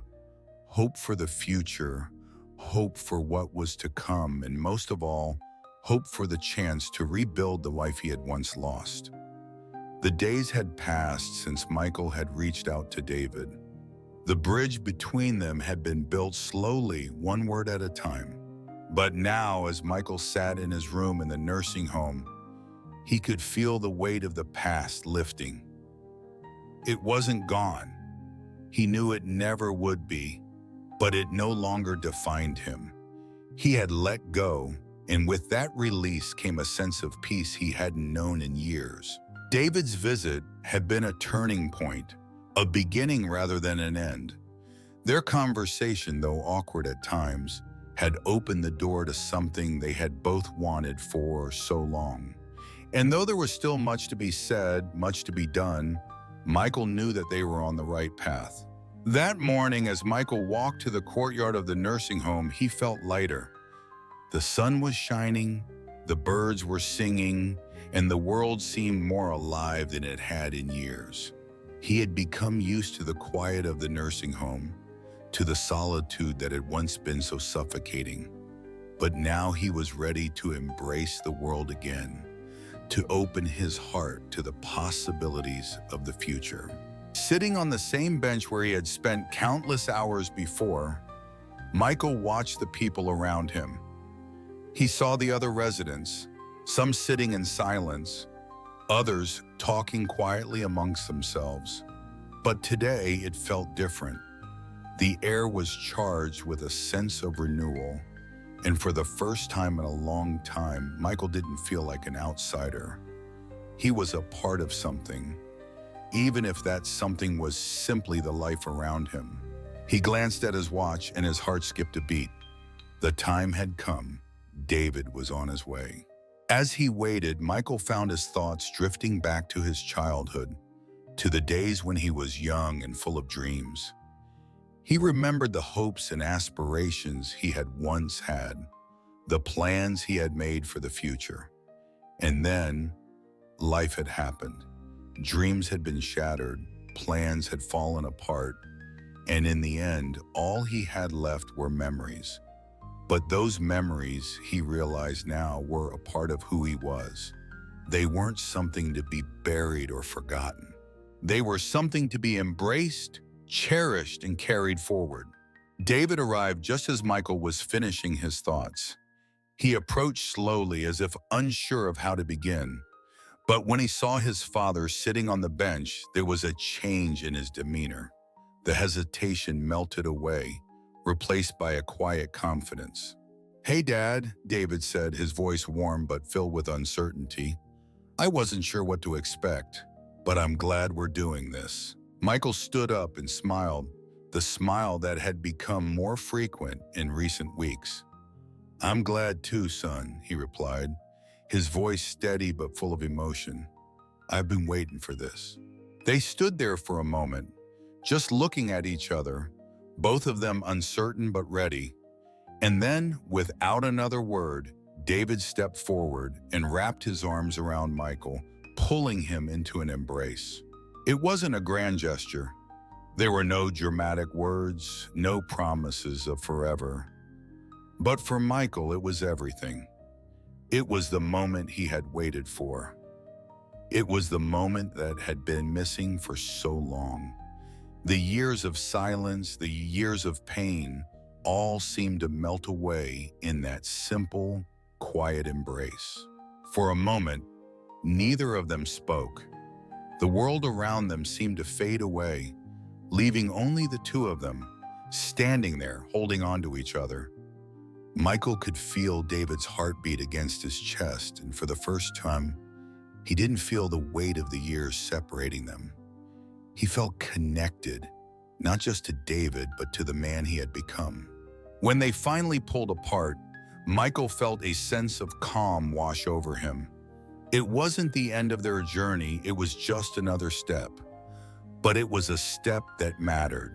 Hope for the future, hope for what was to come, and most of all, hope for the chance to rebuild the life he had once lost. The days had passed since Michael had reached out to David. The bridge between them had been built slowly, one word at a time. But now, as Michael sat in his room in the nursing home, he could feel the weight of the past lifting. It wasn't gone. He knew it never would be, but it no longer defined him. He had let go, and with that release came a sense of peace he hadn't known in years. David's visit had been a turning point, a beginning rather than an end. Their conversation, though awkward at times, had opened the door to something they had both wanted for so long. And though there was still much to be said, much to be done, Michael knew that they were on the right path. That morning, as Michael walked to the courtyard of the nursing home, he felt lighter. The sun was shining, the birds were singing, and the world seemed more alive than it had in years. He had become used to the quiet of the nursing home, to the solitude that had once been so suffocating. But now he was ready to embrace the world again, to open his heart to the possibilities of the future. Sitting on the same bench where he had spent countless hours before, Michael watched the people around him. He saw the other residents, some sitting in silence, others talking quietly amongst themselves. But today it felt different. The air was charged with a sense of renewal, and for the first time in a long time, Michael didn't feel like an outsider. He was a part of something, even if that something was simply the life around him. He glanced at his watch and his heart skipped a beat. The time had come. David was on his way. As he waited, Michael found his thoughts drifting back to his childhood, to the days when he was young and full of dreams. He remembered the hopes and aspirations he had once had, the plans he had made for the future. And then, life had happened. Dreams had been shattered, plans had fallen apart, and in the end, all he had left were memories. But those memories, he realized now, were a part of who he was. They weren't something to be buried or forgotten. They were something to be embraced, cherished, and carried forward. David arrived just as Michael was finishing his thoughts. He approached slowly as if unsure of how to begin. But when he saw his father sitting on the bench, there was a change in his demeanor. The hesitation melted away, replaced by a quiet confidence. "Hey, Dad," David said, his voice warm but filled with uncertainty. "I wasn't sure what to expect, but I'm glad we're doing this." Michael stood up and smiled, the smile that had become more frequent in recent weeks. "I'm glad too, son," he replied, his voice steady but full of emotion. "I've been waiting for this." They stood there for a moment, just looking at each other, both of them uncertain but ready. And then, without another word, David stepped forward and wrapped his arms around Michael, pulling him into an embrace. It wasn't a grand gesture. There were no dramatic words, no promises of forever. But for Michael, it was everything. It was the moment he had waited for. It was the moment that had been missing for so long. The years of silence, the years of pain, all seemed to melt away in that simple, quiet embrace. For a moment, neither of them spoke. The world around them seemed to fade away, leaving only the two of them, standing there, holding on to each other. Michael could feel David's heartbeat against his chest, and for the first time, he didn't feel the weight of the years separating them. He felt connected, not just to David, but to the man he had become. When they finally pulled apart, Michael felt a sense of calm wash over him. It wasn't the end of their journey, it was just another step. But it was a step that mattered.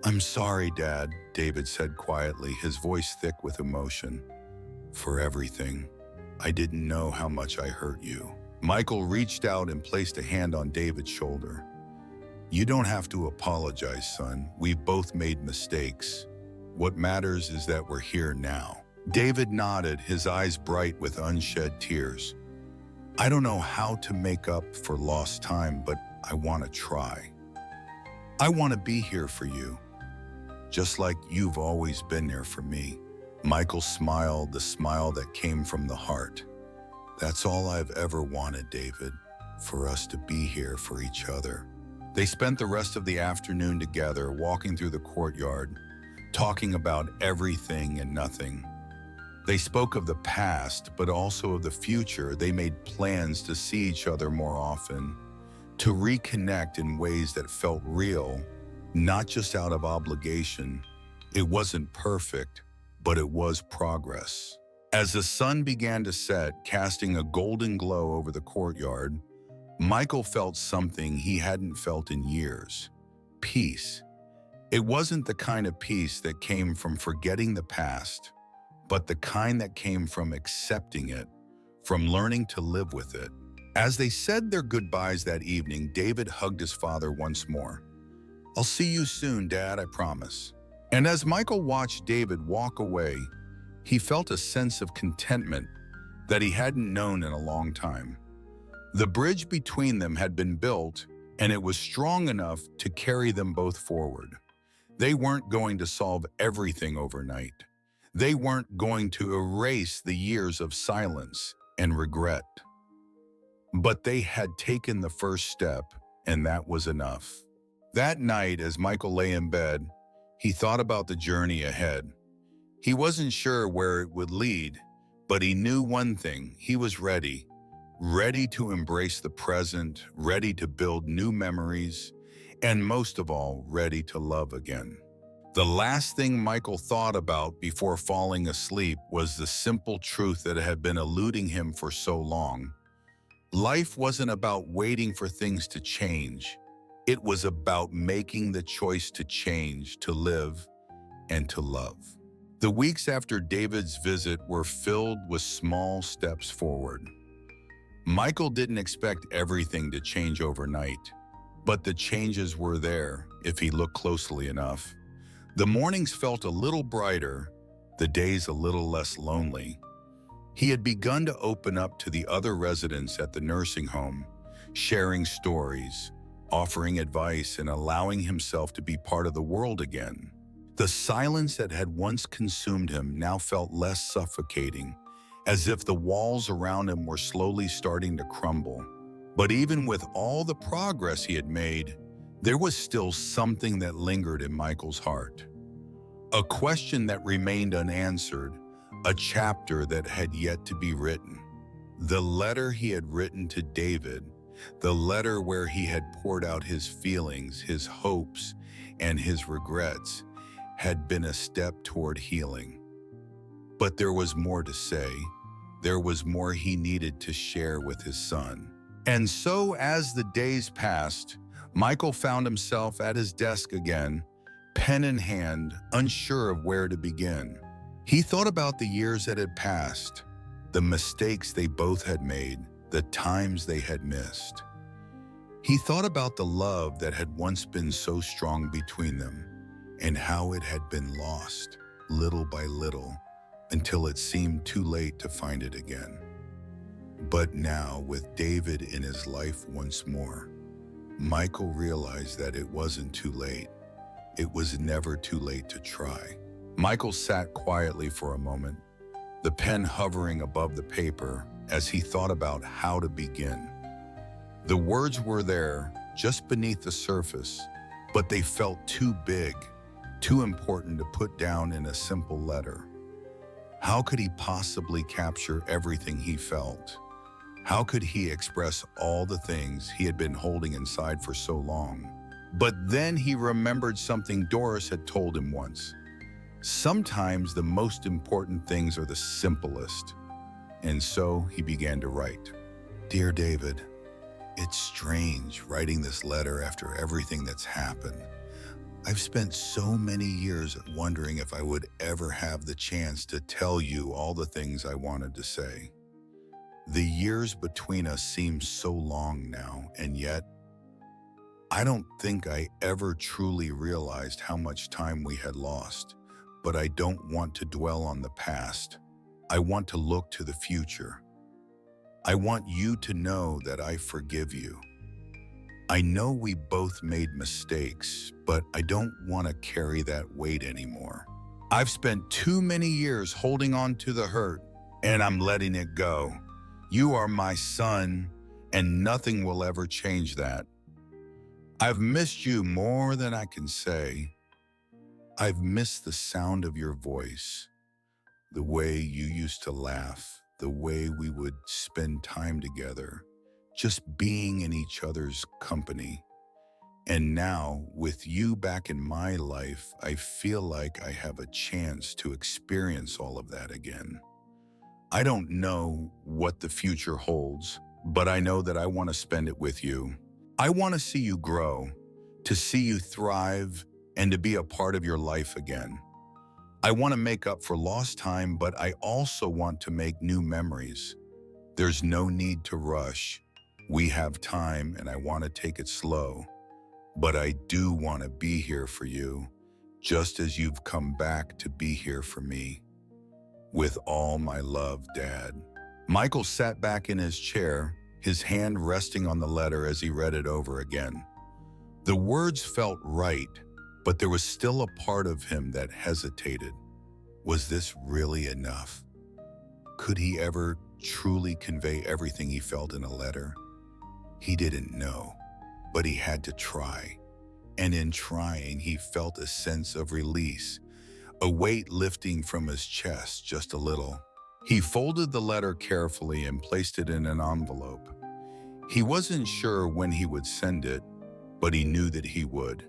"I'm sorry, Dad," David said quietly, his voice thick with emotion. "For everything. I didn't know how much I hurt you." Michael reached out and placed a hand on David's shoulder. "You don't have to apologize, son. We've both made mistakes. What matters is that we're here now." David nodded, his eyes bright with unshed tears. "I don't know how to make up for lost time, but I want to try. I want to be here for you, just like you've always been there for me." Michael smiled, the smile that came from the heart. "That's all I've ever wanted, David, for us to be here for each other." They spent the rest of the afternoon together, walking through the courtyard, talking about everything and nothing. They spoke of the past, but also of the future. They made plans to see each other more often, to reconnect in ways that felt real, not just out of obligation. It wasn't perfect, but it was progress. As the sun began to set, casting a golden glow over the courtyard, Michael felt something he hadn't felt in years: peace. It wasn't the kind of peace that came from forgetting the past, but the kind that came from accepting it, from learning to live with it. As they said their goodbyes that evening, David hugged his father once more. "I'll see you soon, Dad, I promise." And as Michael watched David walk away, he felt a sense of contentment that he hadn't known in a long time. The bridge between them had been built, and it was strong enough to carry them both forward. They weren't going to solve everything overnight. They weren't going to erase the years of silence and regret. But they had taken the first step, and that was enough. That night, as Michael lay in bed, he thought about the journey ahead. He wasn't sure where it would lead, but he knew one thing: he was ready to embrace the present, ready to build new memories, and most of all, ready to love again. The last thing Michael thought about before falling asleep was the simple truth that had been eluding him for so long. Life wasn't about waiting for things to change. It was about making the choice to change, to live, and to love. The weeks after David's visit were filled with small steps forward. Michael didn't expect everything to change overnight, but the changes were there if he looked closely enough. The mornings felt a little brighter, the days a little less lonely. He had begun to open up to the other residents at the nursing home, sharing stories, offering advice, and allowing himself to be part of the world again. The silence that had once consumed him now felt less suffocating, as if the walls around him were slowly starting to crumble. But even with all the progress he had made, there was still something that lingered in Michael's heart. A question that remained unanswered, a chapter that had yet to be written. The letter he had written to David, the letter where he had poured out his feelings, his hopes, and his regrets, had been a step toward healing. But there was more to say. There was more he needed to share with his son. And so, as the days passed, Michael found himself at his desk again, pen in hand, unsure of where to begin. He thought about the years that had passed, the mistakes they both had made, the times they had missed. He thought about the love that had once been so strong between them, and how it had been lost, little by little, until it seemed too late to find it again. But now, with David in his life once more, Michael realized that it wasn't too late. It was never too late to try. Michael sat quietly for a moment, the pen hovering above the paper as he thought about how to begin. The words were there, just beneath the surface, but they felt too big, too important to put down in a simple letter. How could he possibly capture everything he felt? How could he express all the things he had been holding inside for so long? But then he remembered something Doris had told him once. Sometimes the most important things are the simplest. And so he began to write. "Dear David, it's strange writing this letter after everything that's happened. I've spent so many years wondering if I would ever have the chance to tell you all the things I wanted to say. The years between us seem so long now, and yet, I don't think I ever truly realized how much time we had lost, but I don't want to dwell on the past. I want to look to the future. I want you to know that I forgive you. I know we both made mistakes, but I don't want to carry that weight anymore. I've spent too many years holding on to the hurt, and I'm letting it go. You are my son, and nothing will ever change that. I've missed you more than I can say. I've missed the sound of your voice, the way you used to laugh, the way we would spend time together, just being in each other's company. And now, with you back in my life, I feel like I have a chance to experience all of that again. I don't know what the future holds, but I know that I want to spend it with you. I want to see you grow, to see you thrive, and to be a part of your life again. I want to make up for lost time, but I also want to make new memories. There's no need to rush. We have time, and I want to take it slow. But I do want to be here for you, just as you've come back to be here for me. With all my love, Dad. Michael sat back in his chair, his hand resting on the letter as he read it over again. The words felt right, but there was still a part of him that hesitated. Was this really enough? Could he ever truly convey everything he felt in a letter? He didn't know, but he had to try. And in trying, he felt a sense of release, a weight lifting from his chest just a little. He folded the letter carefully and placed it in an envelope. He wasn't sure when he would send it, but he knew that he would.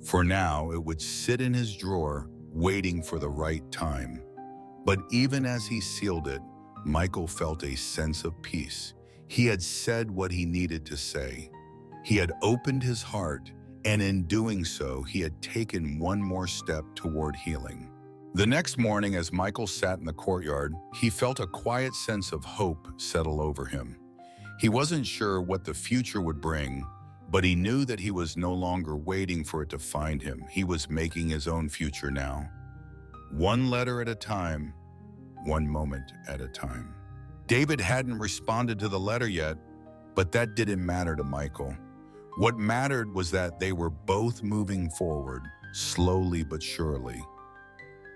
For now, it would sit in his drawer, waiting for the right time. But even as he sealed it, Michael felt a sense of peace. He had said what he needed to say. He had opened his heart, and in doing so, he had taken one more step toward healing. The next morning, as Michael sat in the courtyard, he felt a quiet sense of hope settle over him. He wasn't sure what the future would bring, but he knew that he was no longer waiting for it to find him. He was making his own future now. One letter at a time, one moment at a time. David hadn't responded to the letter yet, but that didn't matter to Michael. What mattered was that they were both moving forward, slowly but surely.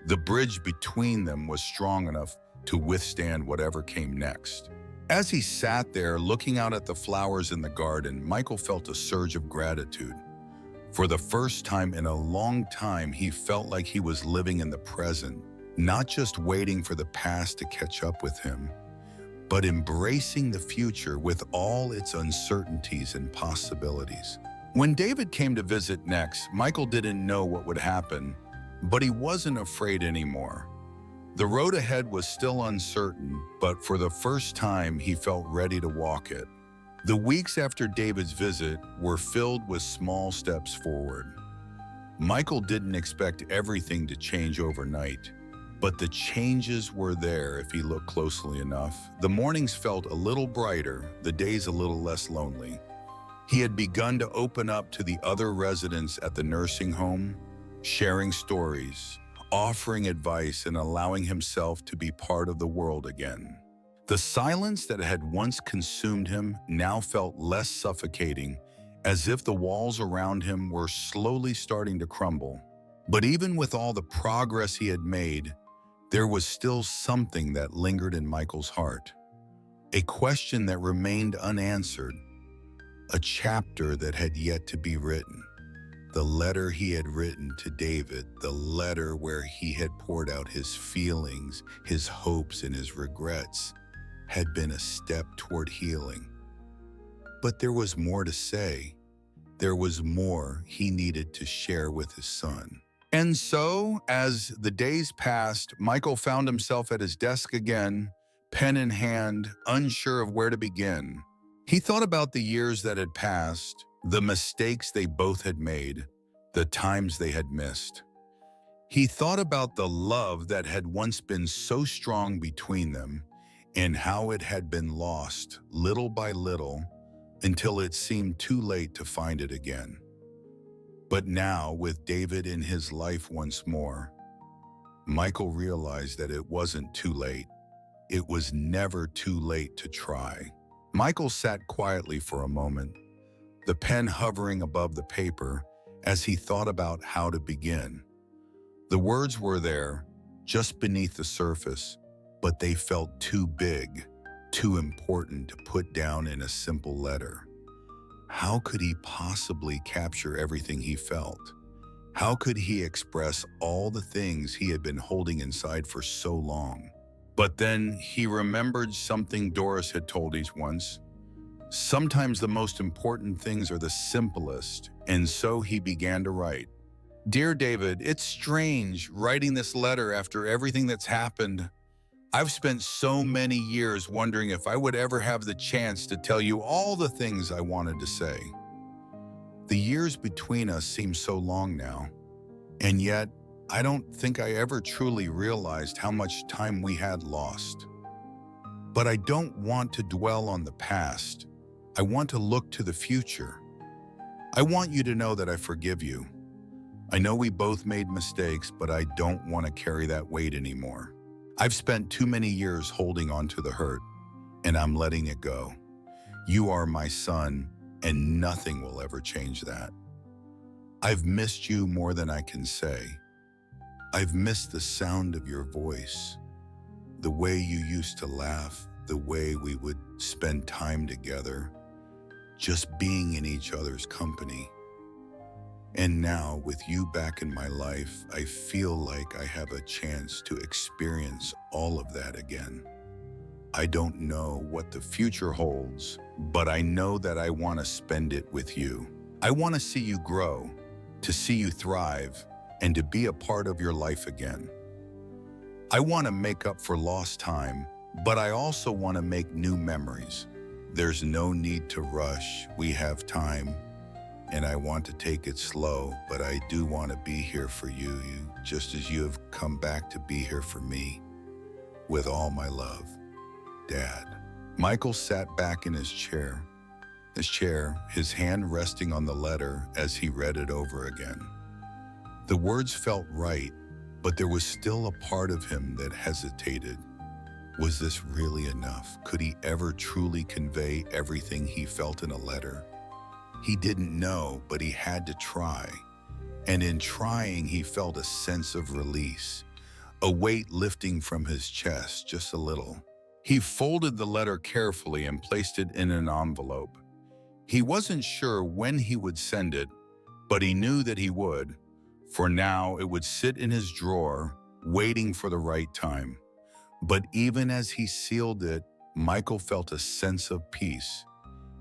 The bridge between them was strong enough to withstand whatever came next. As he sat there looking out at the flowers in the garden, Michael felt a surge of gratitude. For the first time in a long time, he felt like he was living in the present, not just waiting for the past to catch up with him, but embracing the future with all its uncertainties and possibilities. When David came to visit next, Michael didn't know what would happen, but he wasn't afraid anymore. The road ahead was still uncertain, but for the first time, he felt ready to walk it. The weeks after David's visit were filled with small steps forward. Michael didn't expect everything to change overnight, but the changes were there if he looked closely enough. The mornings felt a little brighter, the days a little less lonely. He had begun to open up to the other residents at the nursing home, sharing stories, offering advice, and allowing himself to be part of the world again. The silence that had once consumed him now felt less suffocating, as if the walls around him were slowly starting to crumble. But even with all the progress he had made, there was still something that lingered in Michael's heart. A question that remained unanswered, a chapter that had yet to be written. The letter he had written to David, the letter where he had poured out his feelings, his hopes, and his regrets, had been a step toward healing. But there was more to say. There was more he needed to share with his son. And so, as the days passed, Michael found himself at his desk again, pen in hand, unsure of where to begin. He thought about the years that had passed, the mistakes they both had made, the times they had missed. He thought about the love that had once been so strong between them and how it had been lost little by little until it seemed too late to find it again. But now, with David in his life once more, Michael realized that it wasn't too late. It was never too late to try. Michael sat quietly for a moment, the pen hovering above the paper as he thought about how to begin. The words were there, just beneath the surface, but they felt too big, too important to put down in a simple letter. How could he possibly capture everything he felt? How could he express all the things he had been holding inside for so long? But then he remembered something Doris had told us once. Sometimes the most important things are the simplest, and so he began to write. Dear David, it's strange writing this letter after everything that's happened. I've spent so many years wondering if I would ever have the chance to tell you all the things I wanted to say. The years between us seem so long now, and yet I don't think I ever truly realized how much time we had lost. But I don't want to dwell on the past. I want to look to the future. I want you to know that I forgive you. I know we both made mistakes, but I don't want to carry that weight anymore. I've spent too many years holding on to the hurt, and I'm letting it go. You are my son, and nothing will ever change that. I've missed you more than I can say. I've missed the sound of your voice, the way you used to laugh, the way we would spend time together, just being in each other's company. And now, with you back in my life, I feel like I have a chance to experience all of that again. I don't know what the future holds, but I know that I want to spend it with you. I want to see you grow, to see you thrive, and to be a part of your life again. I want to make up for lost time, but I also want to make new memories. There's no need to rush. We have time, and I want to take it slow, but I do want to be here for you, just as you have come back to be here for me. With all my love, Dad. Michael sat back in his chair, his hand resting on the letter as he read it over again. The words felt right, but there was still a part of him that hesitated. Was this really enough? Could he ever truly convey everything he felt in a letter? He didn't know, but he had to try. And in trying, he felt a sense of release, a weight lifting from his chest just a little. He folded the letter carefully and placed it in an envelope. He wasn't sure when he would send it, but he knew that he would. For now, it would sit in his drawer, waiting for the right time. But even as he sealed it, Michael felt a sense of peace.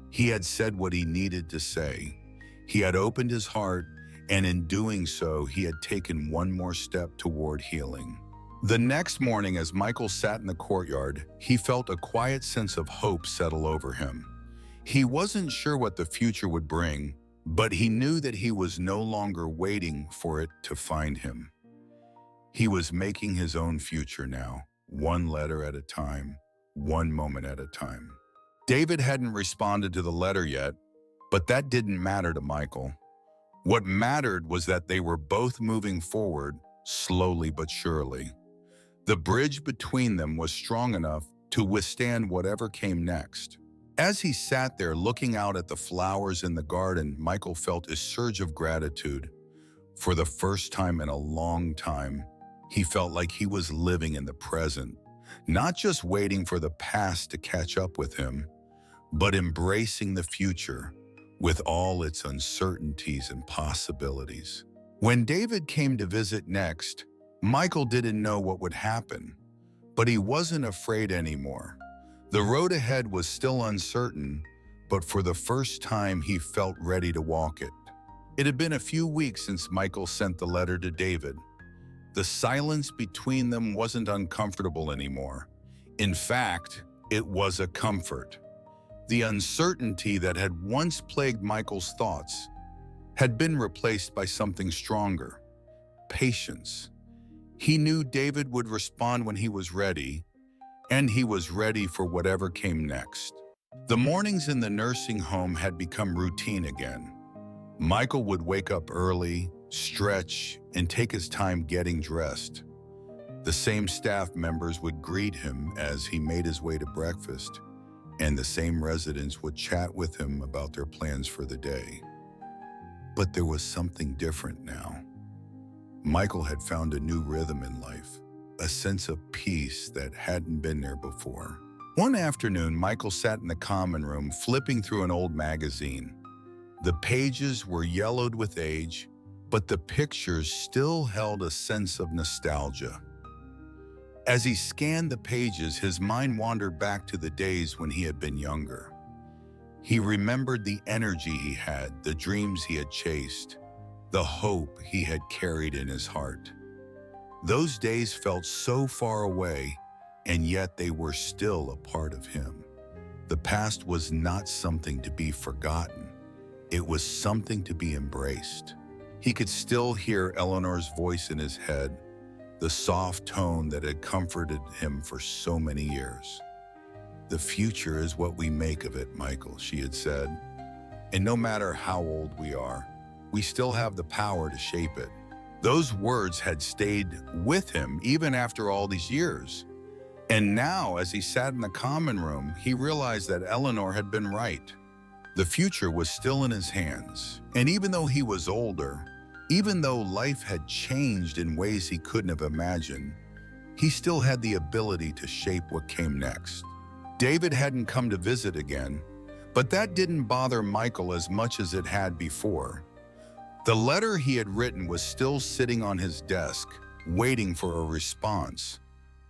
He had said what he needed to say. He had opened his heart, and in doing so, he had taken one more step toward healing. The next morning, as Michael sat in the courtyard, he felt a quiet sense of hope settle over him. He wasn't sure what the future would bring, but he knew that he was no longer waiting for it to find him. He was making his own future now, one letter at a time, one moment at a time. David hadn't responded to the letter yet, but that didn't matter to Michael. What mattered was that they were both moving forward, slowly but surely. The bridge between them was strong enough to withstand whatever came next. As he sat there looking out at the flowers in the garden, Michael felt a surge of gratitude. For the first time in a long time, he felt like he was living in the present, not just waiting for the past to catch up with him, but embracing the future with all its uncertainties and possibilities. When David came to visit next, Michael didn't know what would happen, but he wasn't afraid anymore. The road ahead was still uncertain, but for the first time he felt ready to walk it. It had been a few weeks since Michael sent the letter to David. The silence between them wasn't uncomfortable anymore. In fact, it was a comfort. The uncertainty that had once plagued Michael's thoughts had been replaced by something stronger: patience. He knew David would respond when he was ready, and he was ready for whatever came next. The mornings in the nursing home had become routine again. Michael would wake up early, stretch, and take his time getting dressed. The same staff members would greet him as he made his way to breakfast, and the same residents would chat with him about their plans for the day. But there was something different now. Michael had found a new rhythm in life, a sense of peace that hadn't been there before. One afternoon, Michael sat in the common room flipping through an old magazine. The pages were yellowed with age, but the pictures still held a sense of nostalgia. As he scanned the pages, his mind wandered back to the days when he had been younger. He remembered the energy he had, the dreams he had chased, the hope he had carried in his heart. Those days felt so far away, and yet they were still a part of him. The past was not something to be forgotten. It was something to be embraced. He could still hear Eleanor's voice in his head, the soft tone that had comforted him for so many years. "The future is what we make of it, Michael," she had said. "And no matter how old we are, we still have the power to shape it." Those words had stayed with him even after all these years. And now, as he sat in the common room, he realized that Eleanor had been right. The future was still in his hands. And even though he was older, even though life had changed in ways he couldn't have imagined, he still had the ability to shape what came next. David hadn't come to visit again, but that didn't bother Michael as much as it had before. The letter he had written was still sitting on his desk, waiting for a response.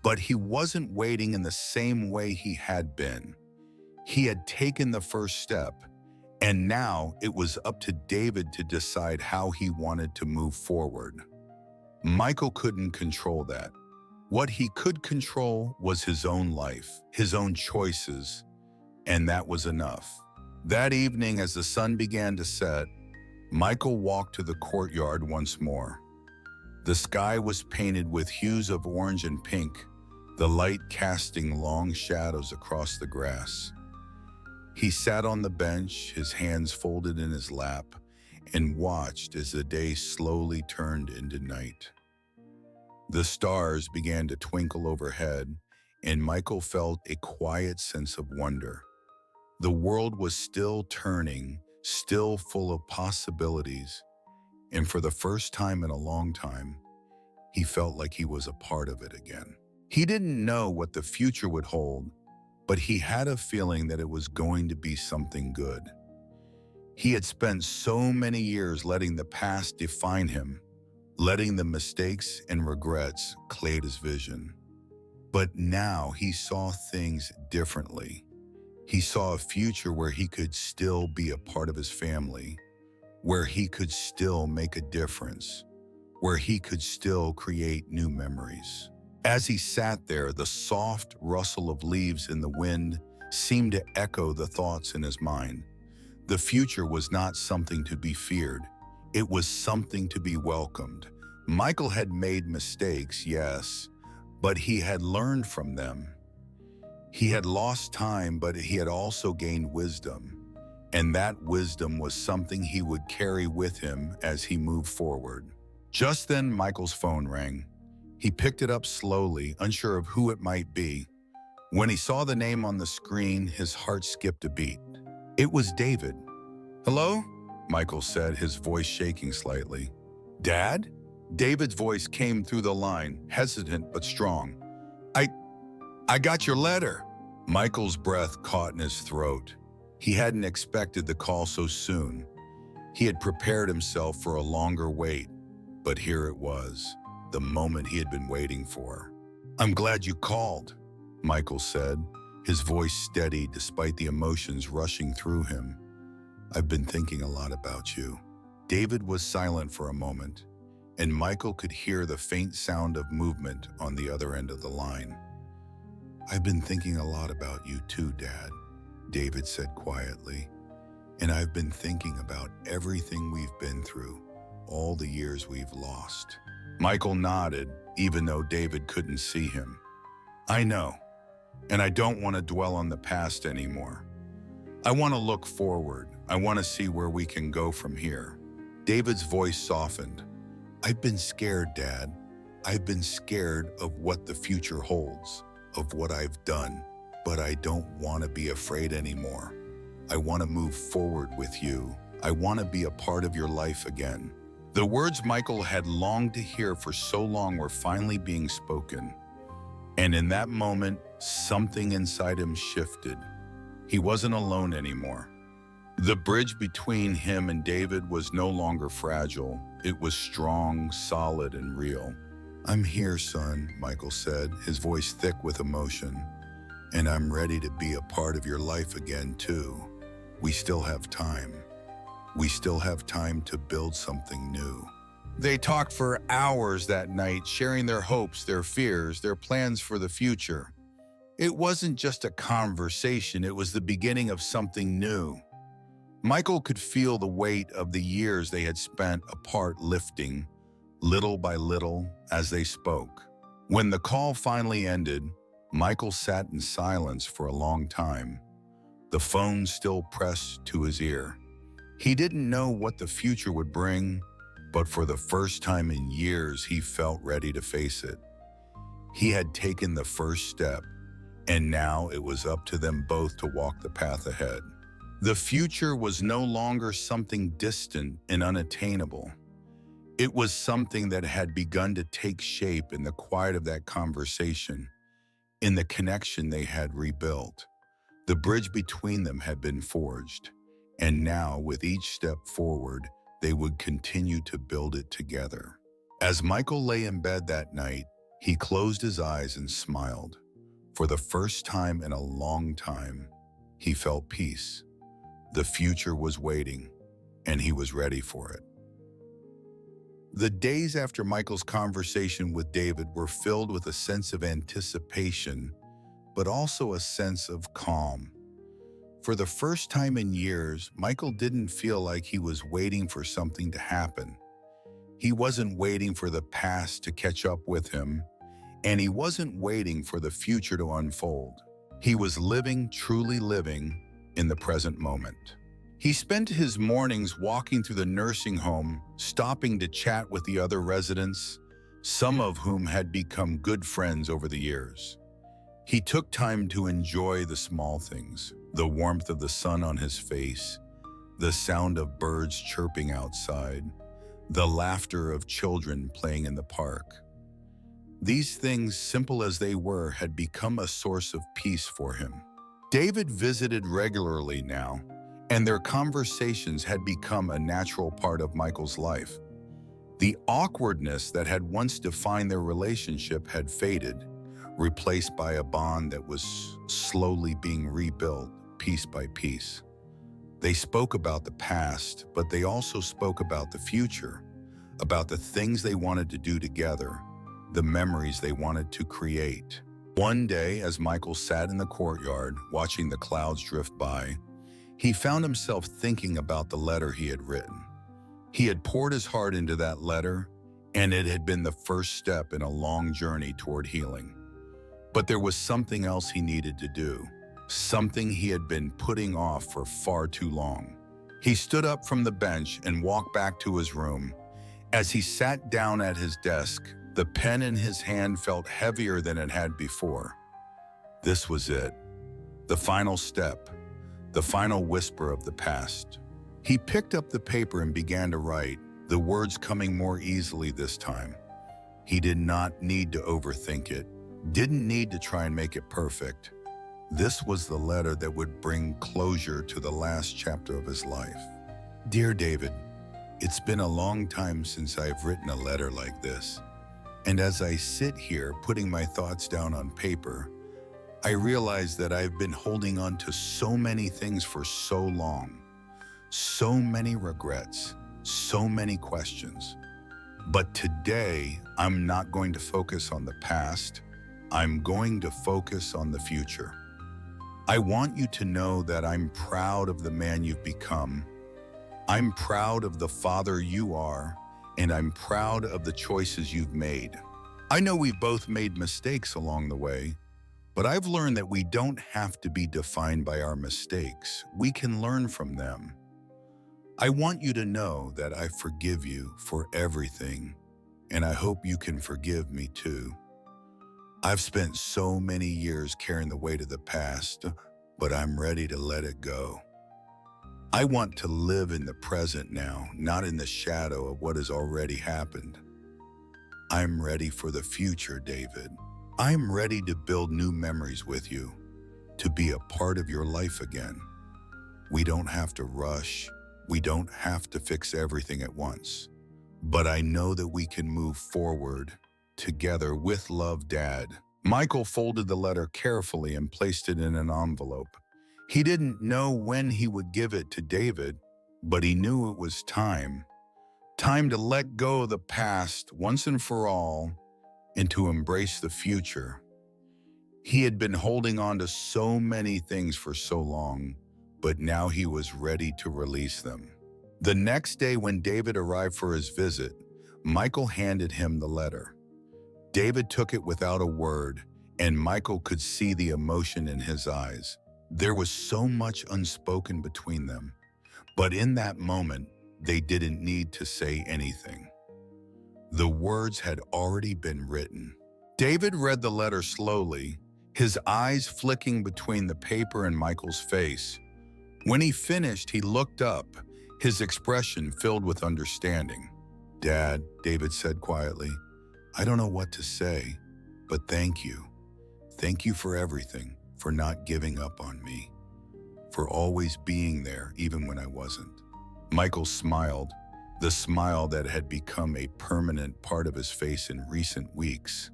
But he wasn't waiting in the same way he had been. He had taken the first step, and now it was up to David to decide how he wanted to move forward. Michael couldn't control that. What he could control was his own life, his own choices, and that was enough. That evening, as the sun began to set, Michael walked to the courtyard once more. The sky was painted with hues of orange and pink, the light casting long shadows across the grass. He sat on the bench, his hands folded in his lap, and watched as the day slowly turned into night. The stars began to twinkle overhead, and Michael felt a quiet sense of wonder. The world was still turning, still full of possibilities, and for the first time in a long time, he felt like he was a part of it again. He didn't know what the future would hold, but he had a feeling that it was going to be something good. He had spent so many years letting the past define him, letting the mistakes and regrets cloud his vision. But now he saw things differently. He saw a future where he could still be a part of his family, where he could still make a difference, where he could still create new memories. As he sat there, the soft rustle of leaves in the wind seemed to echo the thoughts in his mind. The future was not something to be feared. It was something to be welcomed. Michael had made mistakes, yes, but he had learned from them. He had lost time, but he had also gained wisdom. And that wisdom was something he would carry with him as he moved forward. Just then, Michael's phone rang. He picked it up slowly, unsure of who it might be. When he saw the name on the screen, his heart skipped a beat. It was David. "Hello?" Michael said, his voice shaking slightly. "Dad?" David's voice came through the line, hesitant but strong. I got your letter." Michael's breath caught in his throat. He hadn't expected the call so soon. He had prepared himself for a longer wait, but here it was, the moment he had been waiting for. "I'm glad you called," Michael said, his voice steady despite the emotions rushing through him. "I've been thinking a lot about you." David was silent for a moment, and Michael could hear the faint sound of movement on the other end of the line. "I've been thinking a lot about you too, Dad," David said quietly. "And I've been thinking about everything we've been through, all the years we've lost." Michael nodded, even though David couldn't see him. "I know, and I don't want to dwell on the past anymore. I want to look forward. I want to see where we can go from here." David's voice softened. "I've been scared, Dad. I've been scared of what the future holds, of what I've done, but I don't want to be afraid anymore. I want to move forward with you. I want to be a part of your life again." The words Michael had longed to hear for so long were finally being spoken. And in that moment, something inside him shifted. He wasn't alone anymore. The bridge between him and David was no longer fragile. It was strong, solid, and real. "I'm here, son," Michael said, his voice thick with emotion. "And I'm ready to be a part of your life again, too. We still have time. We still have time to build something new." They talked for hours that night, sharing their hopes, their fears, their plans for the future. It wasn't just a conversation, it was the beginning of something new. Michael could feel the weight of the years they had spent apart lifting, little by little, as they spoke. When the call finally ended, Michael sat in silence for a long time, the phone still pressed to his ear. He didn't know what the future would bring, but for the first time in years, he felt ready to face it. He had taken the first step, and now it was up to them both to walk the path ahead. The future was no longer something distant and unattainable. It was something that had begun to take shape in the quiet of that conversation, in the connection they had rebuilt. The bridge between them had been forged, and now, with each step forward, they would continue to build it together. As Michael lay in bed that night, he closed his eyes and smiled. For the first time in a long time, he felt peace. The future was waiting, and he was ready for it. The days after Michael's conversation with David were filled with a sense of anticipation, but also a sense of calm. For the first time in years, Michael didn't feel like he was waiting for something to happen. He wasn't waiting for the past to catch up with him, and he wasn't waiting for the future to unfold. He was living, truly living, in the present moment. He spent his mornings walking through the nursing home, stopping to chat with the other residents, some of whom had become good friends over the years. He took time to enjoy the small things, the warmth of the sun on his face, the sound of birds chirping outside, the laughter of children playing in the park. These things, simple as they were, had become a source of peace for him. David visited regularly now, and their conversations had become a natural part of Michael's life. The awkwardness that had once defined their relationship had faded, replaced by a bond that was slowly being rebuilt piece by piece. They spoke about the past, but they also spoke about the future, about the things they wanted to do together, the memories they wanted to create. One day, as Michael sat in the courtyard, watching the clouds drift by, he found himself thinking about the letter he had written. He had poured his heart into that letter, and it had been the first step in a long journey toward healing. But there was something else he needed to do, something he had been putting off for far too long. He stood up from the bench and walked back to his room. As he sat down at his desk, the pen in his hand felt heavier than it had before. This was it, the final step, the final whisper of the past. He picked up the paper and began to write, the words coming more easily this time. He did not need to overthink it, didn't need to try and make it perfect. This was the letter that would bring closure to the last chapter of his life. Dear David, it's been a long time since I've written a letter like this. And as I sit here putting my thoughts down on paper, I realize that I've been holding on to so many things for so long, so many regrets, so many questions. But today, I'm not going to focus on the past. I'm going to focus on the future. I want you to know that I'm proud of the man you've become. I'm proud of the father you are, and I'm proud of the choices you've made. I know we've both made mistakes along the way, but I've learned that we don't have to be defined by our mistakes. We can learn from them. I want you to know that I forgive you for everything, and I hope you can forgive me too. I've spent so many years carrying the weight of the past, but I'm ready to let it go. I want to live in the present now, not in the shadow of what has already happened. I'm ready for the future, David. I'm ready to build new memories with you, to be a part of your life again. We don't have to rush. We don't have to fix everything at once. But I know that we can move forward together. With love, Dad. Michael folded the letter carefully and placed it in an envelope. He didn't know when he would give it to David, but he knew it was time. Time to let go of the past once and for all and to embrace the future. He had been holding on to so many things for so long, but now he was ready to release them. The next day when David arrived for his visit, Michael handed him the letter. David took it without a word, and Michael could see the emotion in his eyes. There was so much unspoken between them, but in that moment, they didn't need to say anything. The words had already been written. David read the letter slowly, his eyes flicking between the paper and Michael's face. When he finished, he looked up, his expression filled with understanding. "Dad," David said quietly, "I don't know what to say, but thank you. Thank you for everything, for not giving up on me, for always being there even when I wasn't." Michael smiled, the smile that had become a permanent part of his face in recent weeks.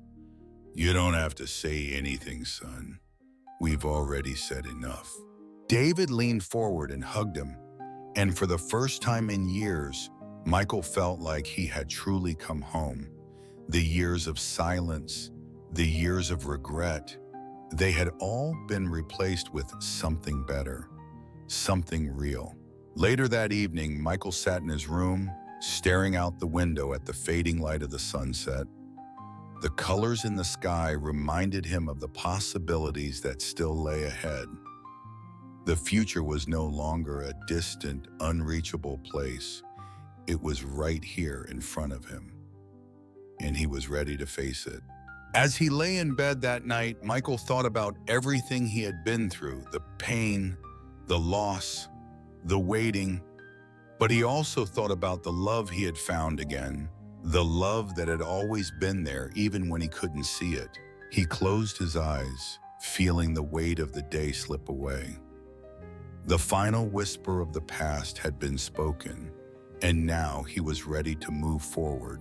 "You don't have to say anything, son. We've already said enough." David leaned forward and hugged him, and for the first time in years, Michael felt like he had truly come home. The years of silence, the years of regret, they had all been replaced with something better, something real. Later that evening, Michael sat in his room, staring out the window at the fading light of the sunset. The colors in the sky reminded him of the possibilities that still lay ahead. The future was no longer a distant, unreachable place. It was right here in front of him, and he was ready to face it. As he lay in bed that night, Michael thought about everything he had been through, the pain, the loss, the waiting, but he also thought about the love he had found again, the love that had always been there even when he couldn't see it. He closed his eyes, feeling the weight of the day slip away. The final whisper of the past had been spoken, and now he was ready to move forward,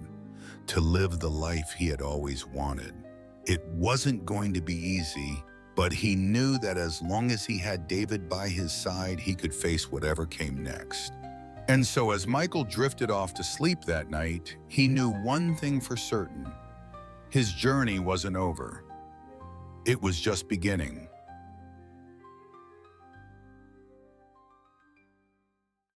to live the life he had always wanted. It wasn't going to be easy, but he knew that as long as he had David by his side, he could face whatever came next. And so as Michael drifted off to sleep that night, he knew one thing for certain. His journey wasn't over. It was just beginning.